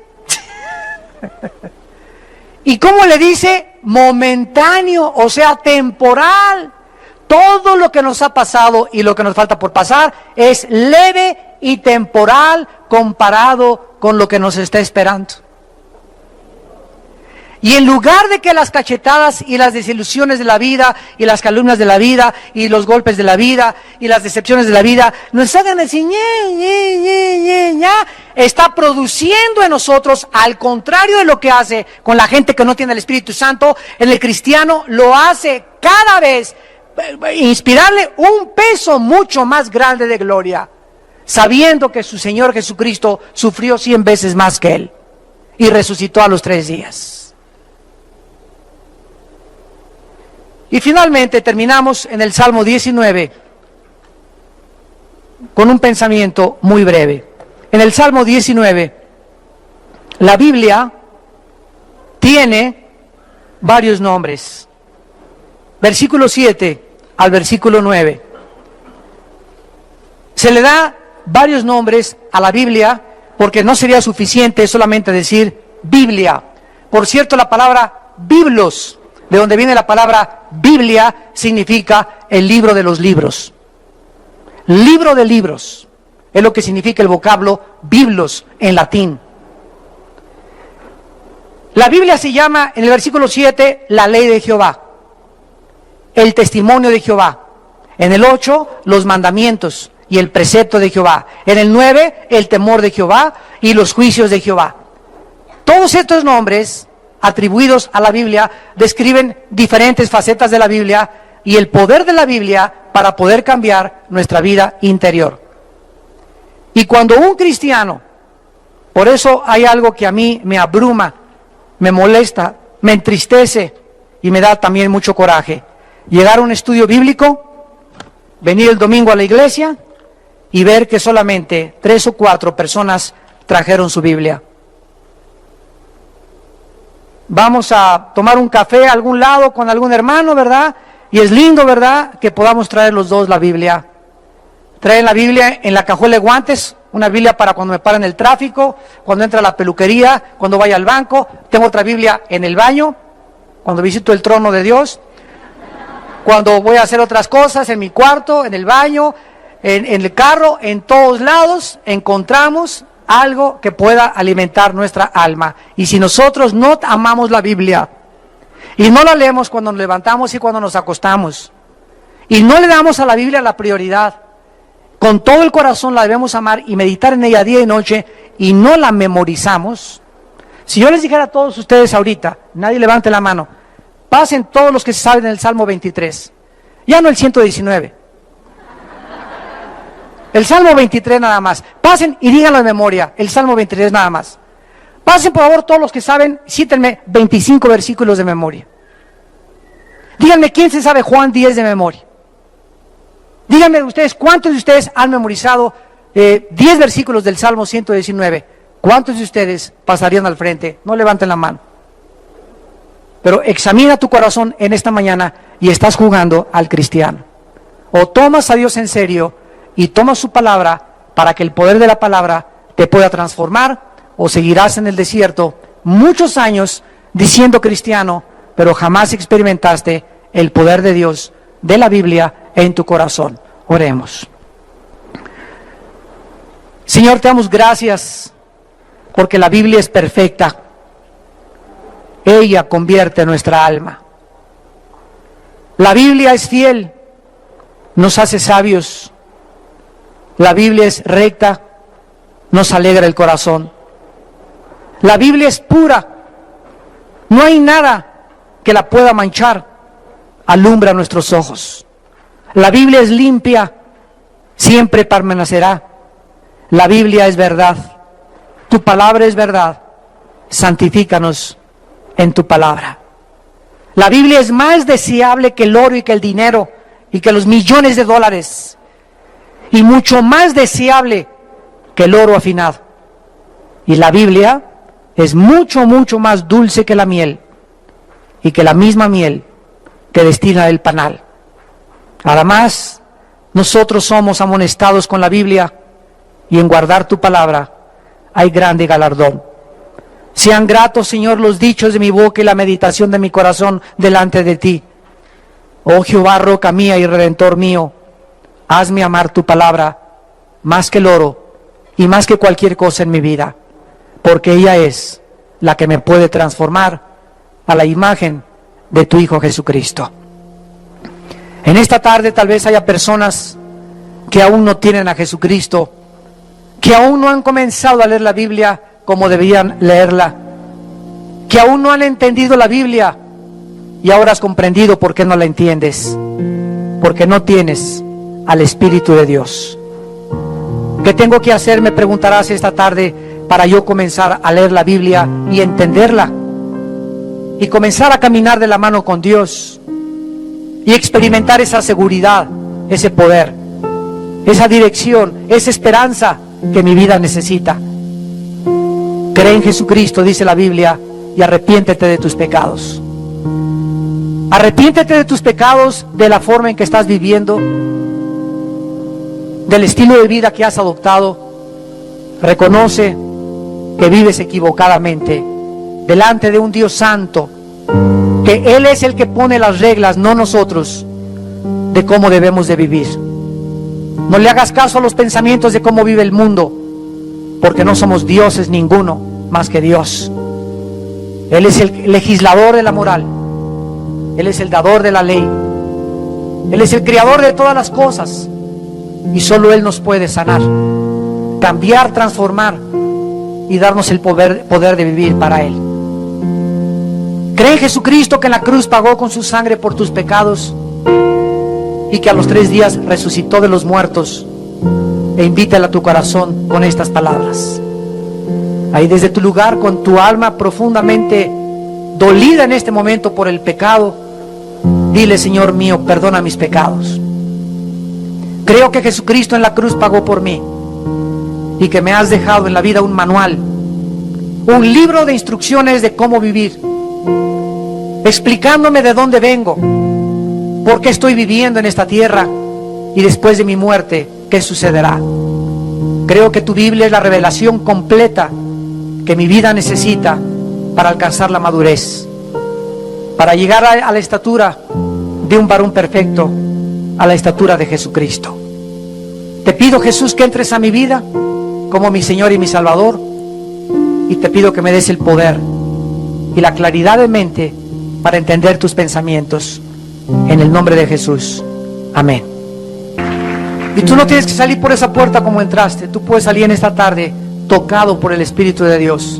¿Y cómo le dice? Momentáneo, o sea, temporal. Todo lo que nos ha pasado y lo que nos falta por pasar es leve y temporal comparado con lo que nos está esperando. Y en lugar de que las cachetadas y las desilusiones de la vida y las calumnias de la vida y los golpes de la vida y las decepciones de la vida nos hagan decir está produciendo en nosotros, al contrario de lo que hace con la gente que no tiene el Espíritu Santo, en el cristiano lo hace cada vez inspirarle un peso mucho más grande de gloria, sabiendo que su Señor Jesucristo sufrió 100 veces más que él y resucitó a los 3 días. Y finalmente terminamos en el Salmo 19 con un pensamiento muy breve. En el Salmo 19, la Biblia tiene varios nombres. Versículo 7 al versículo 9. Se le da varios nombres a la Biblia porque no sería suficiente solamente decir Biblia. Por cierto, la palabra biblos, de donde viene la palabra Biblia, significa el libro de los libros. Libro de libros es lo que significa el vocablo biblos en latín. La Biblia se llama, en el versículo 7, la ley de Jehová, el testimonio de Jehová. En el 8, los mandamientos y el precepto de Jehová. En el 9, el temor de Jehová y los juicios de Jehová. Todos estos nombres atribuidos a la Biblia describen diferentes facetas de la Biblia y el poder de la Biblia para poder cambiar nuestra vida interior. Y cuando un cristiano, por eso hay algo que a mí me abruma, me molesta, me entristece y me da también mucho coraje, llegar a un estudio bíblico, venir el domingo a la iglesia y ver que solamente 3 o 4 personas trajeron su Biblia. Vamos a tomar un café a algún lado con algún hermano, ¿verdad? Y es lindo, ¿verdad?, que podamos traer los dos la Biblia. Traen la Biblia en la cajuela de guantes, una Biblia para cuando me paro en el tráfico, cuando entra a la peluquería, cuando vaya al banco. Tengo otra Biblia en el baño, cuando visito el trono de Dios, cuando voy a hacer otras cosas, en mi cuarto, en el baño, en el carro, en todos lados encontramos algo que pueda alimentar nuestra alma. Y si nosotros no amamos la Biblia y no la leemos cuando nos levantamos y cuando nos acostamos, y no le damos a la Biblia la prioridad, con todo el corazón la debemos amar y meditar en ella día y noche, y no la memorizamos. Si yo les dijera a todos ustedes ahorita, nadie levante la mano, pasen todos los que se saben el Salmo 23, ya no el 119, el Salmo 23 nada más, pasen y díganlo de memoria, el Salmo 23 nada más. Pasen por favor todos los que saben, cítenme 25 versículos de memoria. Díganme quién se sabe Juan 10 de memoria. Díganme ustedes, ¿cuántos de ustedes han memorizado 10 versículos del Salmo 119? ¿Cuántos de ustedes pasarían al frente? No levanten la mano. Pero examina tu corazón en esta mañana y estás jugando al cristiano. O tomas a Dios en serio y tomas su palabra para que el poder de la palabra te pueda transformar, o seguirás en el desierto muchos años diciendo cristiano, pero jamás experimentaste el poder de Dios, de la Biblia, en tu corazón. Oremos. Señor, te damos gracias porque la Biblia es perfecta. Ella convierte nuestra alma. La Biblia es fiel, nos hace sabios. La Biblia es recta, nos alegra el corazón. La Biblia es pura, no hay nada que la pueda manchar, alumbra nuestros ojos. La Biblia es limpia, siempre permanecerá. La Biblia es verdad, tu palabra es verdad, santifícanos en tu palabra. La Biblia es más deseable que el oro y que el dinero y que los millones de dólares, y mucho más deseable que el oro afinado. Y la Biblia es mucho, mucho más dulce que la miel, y que la misma miel que destila el panal. Además, nosotros somos amonestados con la Biblia, y en guardar tu palabra hay grande galardón. Sean gratos, Señor, los dichos de mi boca y la meditación de mi corazón delante de ti. Oh Jehová, roca mía y redentor mío, hazme amar tu palabra más que el oro y más que cualquier cosa en mi vida, porque ella es la que me puede transformar a la imagen de tu Hijo Jesucristo. En esta tarde tal vez haya personas que aún no tienen a Jesucristo, que aún no han comenzado a leer la Biblia como debían leerla, que aún no han entendido la Biblia y ahora has comprendido por qué no la entiendes, porque no tienes al Espíritu de Dios. ¿Qué tengo que hacer? Me preguntarás esta tarde, para yo comenzar a leer la Biblia y entenderla y comenzar a caminar de la mano con Dios y experimentar esa seguridad, ese poder, esa dirección, esa esperanza que mi vida necesita. Cree en Jesucristo, dice la Biblia, y arrepiéntete de tus pecados. Arrepiéntete de tus pecados, de la forma en que estás viviendo, del estilo de vida que has adoptado. Reconoce que vives equivocadamente delante de un Dios santo, que Él es el que pone las reglas, no nosotros, de cómo debemos de vivir. No le hagas caso a los pensamientos de cómo vive el mundo, porque no somos dioses ninguno más que Dios. Él es el legislador de la moral, Él es el dador de la ley, Él es el creador de todas las cosas, y solo Él nos puede sanar, cambiar, transformar y darnos el poder de vivir para Él. Cree en Jesucristo, que en la cruz pagó con su sangre por tus pecados y que a los 3 días resucitó de los muertos, e invítale a tu corazón con estas palabras. Ahí desde tu lugar, con tu alma profundamente dolida en este momento por el pecado, dile: Señor mío, perdona mis pecados. Creo que Jesucristo en la cruz pagó por mí y que me has dejado en la vida un manual, un libro de instrucciones de cómo vivir, explicándome de dónde vengo, por qué estoy viviendo en esta tierra y después de mi muerte, qué sucederá. Creo que tu Biblia es la revelación completa que mi vida necesita para alcanzar la madurez, para llegar a la estatura de un varón perfecto, a la estatura de Jesucristo. Te pido, Jesús, que entres a mi vida como mi Señor y mi Salvador, y te pido que me des el poder y la claridad de mente para entender tus pensamientos. En el nombre de Jesús. Amén. Y tú no tienes que salir por esa puerta como entraste. Tú puedes salir en esta tarde tocado por el Espíritu de Dios.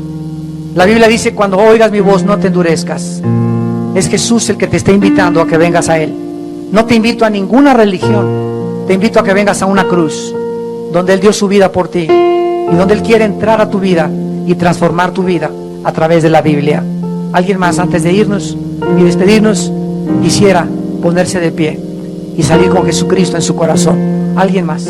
La Biblia dice: cuando oigas mi voz, no te endurezcas. Es Jesús el que te está invitando a que vengas a Él. No te invito a ninguna religión. Te invito a que vengas a una cruz donde Él dio su vida por ti y donde Él quiere entrar a tu vida y transformar tu vida a través de la Biblia. Alguien más, antes de irnos y despedirnos, quisiera ponerse de pie y salir con Jesucristo en su corazón. Alguien más.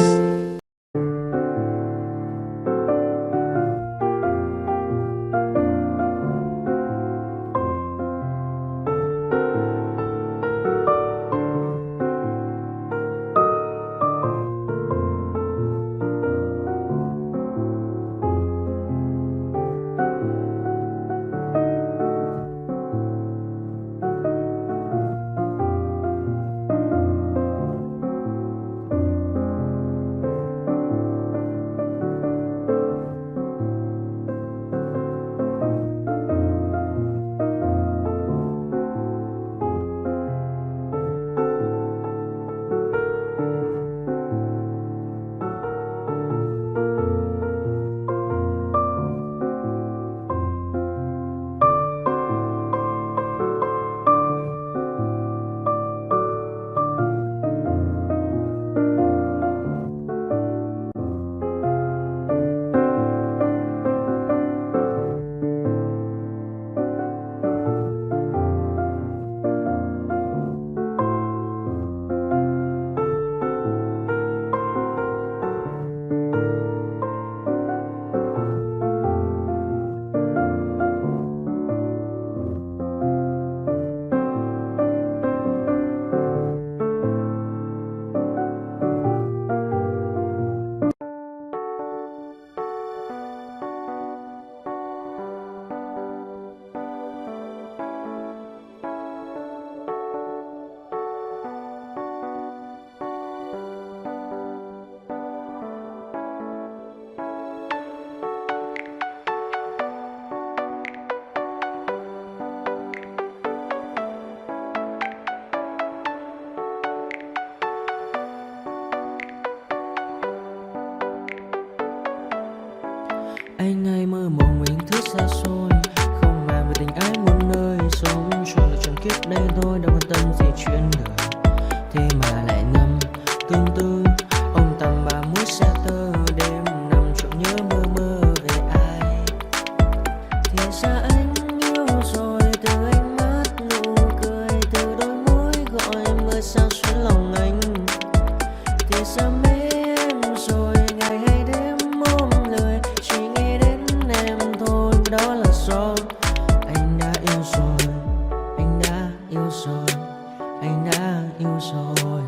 Anh hay mơ mộng mình thứ xa xôi, không màng về tình ái muôn nơi, sống cho là trọn kiếp đây thôi, đâu quan tâm gì chuyện đời. Thế mà lại ngâm tương tư ông tầm bà mũi xa tơ, đêm nằm trộm nhớ mơ mơ về ai. Thì ra anh yêu rồi, từ ánh mắt nụ cười, từ đôi môi gọi mưa sao xuyến lòng anh. Thì ra mê em rồi, ngày hay đêm ôm lời, chỉ nghĩ đến em thôi, đó là do anh đã yêu rồi, anh đã yêu rồi, anh đã yêu rồi.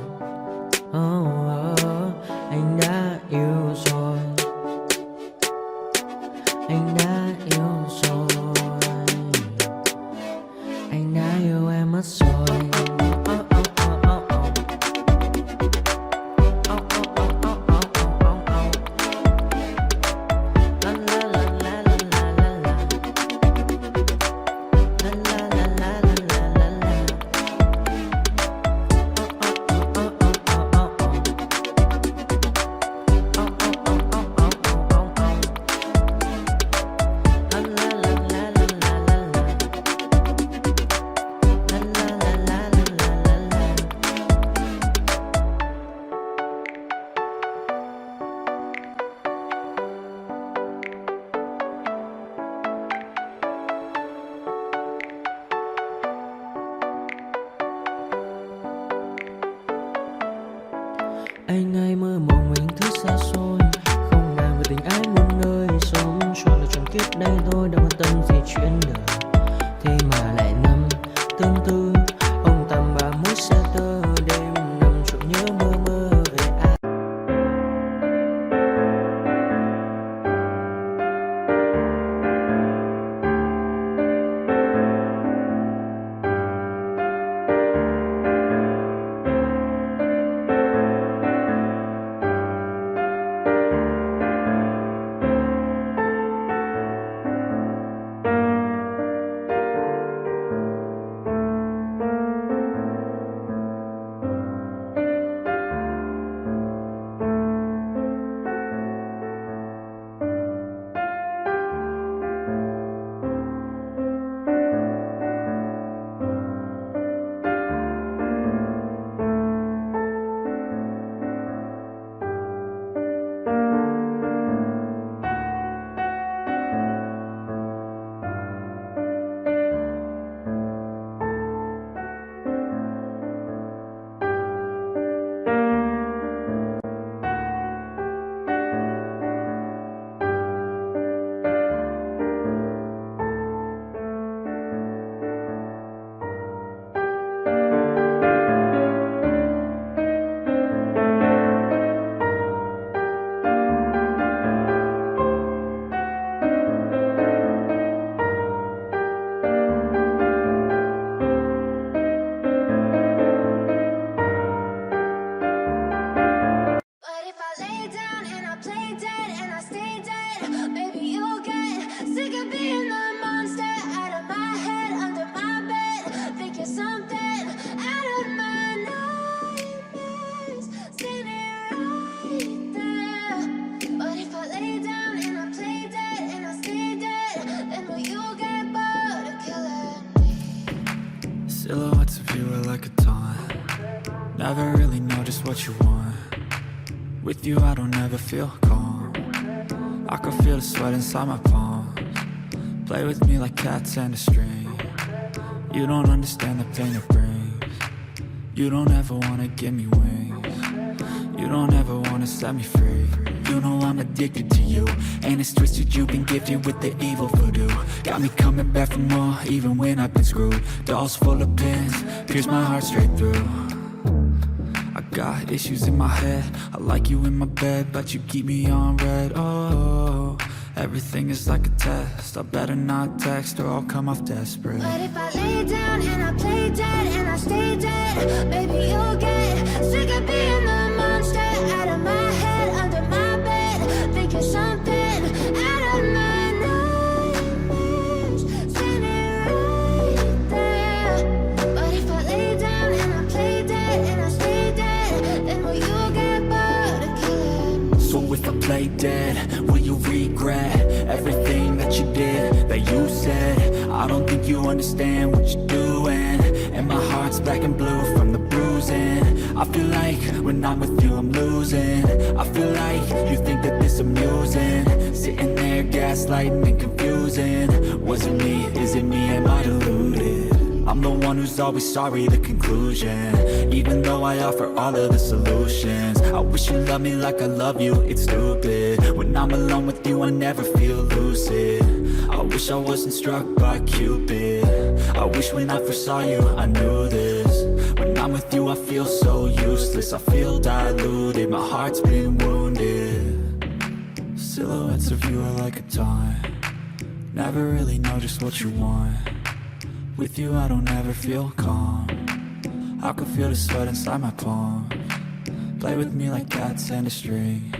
Oh, oh, anh đã yêu rồi, anh đã yêu rồi, anh đã yêu em mất rồi. Anh hay mơ mộng mình thứ xa xôi, không màng về tình ái muôn nơi, sống cho là trọn kiếp đây thôi, đâu quan tâm gì chuyện đời. Thế mà lại nằm tương tư ông tầm bà mũi xa tơ, đêm nằm trộm nhớ mơ mơ về ai.
Silhouettes of you are like a taunt. Never really know just what you want. With you I don't ever feel calm. I can feel the sweat inside my palms. Play with me like cats and a string. You don't understand the pain it brings. You don't ever wanna give me wings. You don't ever wanna set me free. You know I'm addicted to you, and it's twisted, you've been gifted with the evil voodoo. Got me coming back for more, even when I've been screwed. Dolls full of pins, pierce my heart straight through. I got issues in my head, I like you in my bed, but you keep me on red. Oh, everything is like a test, I better not text or I'll come off desperate.
But if I lay down and I play dead and I stay dead, baby you'll get sick of being the monster out of my head, under my bed, thinking something out of my nightmares, standing right there. But if I lay down and I play dead and I stay dead, then will you get bored of killing?
So if I play dead, will you regret everything that you did, that you said? I don't think you understand what you're doing, and my heart's black and blue from the bruising. I feel like when I'm with you I'm losing. I feel like you think that this amusing, sitting there gaslighting and confusing. Was it me? Is it me? Am I deluded? I'm the one who's always sorry, the conclusion. Even though I offer all of the solutions, I wish you loved me like I love you, it's stupid. When I'm alone with you I never feel lucid. I wish I wasn't struck by Cupid. I wish when I first saw you I knew this. When I'm with you I feel so useless, I feel diluted, my heart's been wounded. Silhouettes of you are like a taunt. Never really know just what you want. With you I don't ever feel calm. I can feel the sweat inside my palms. Play with me like cats and a string.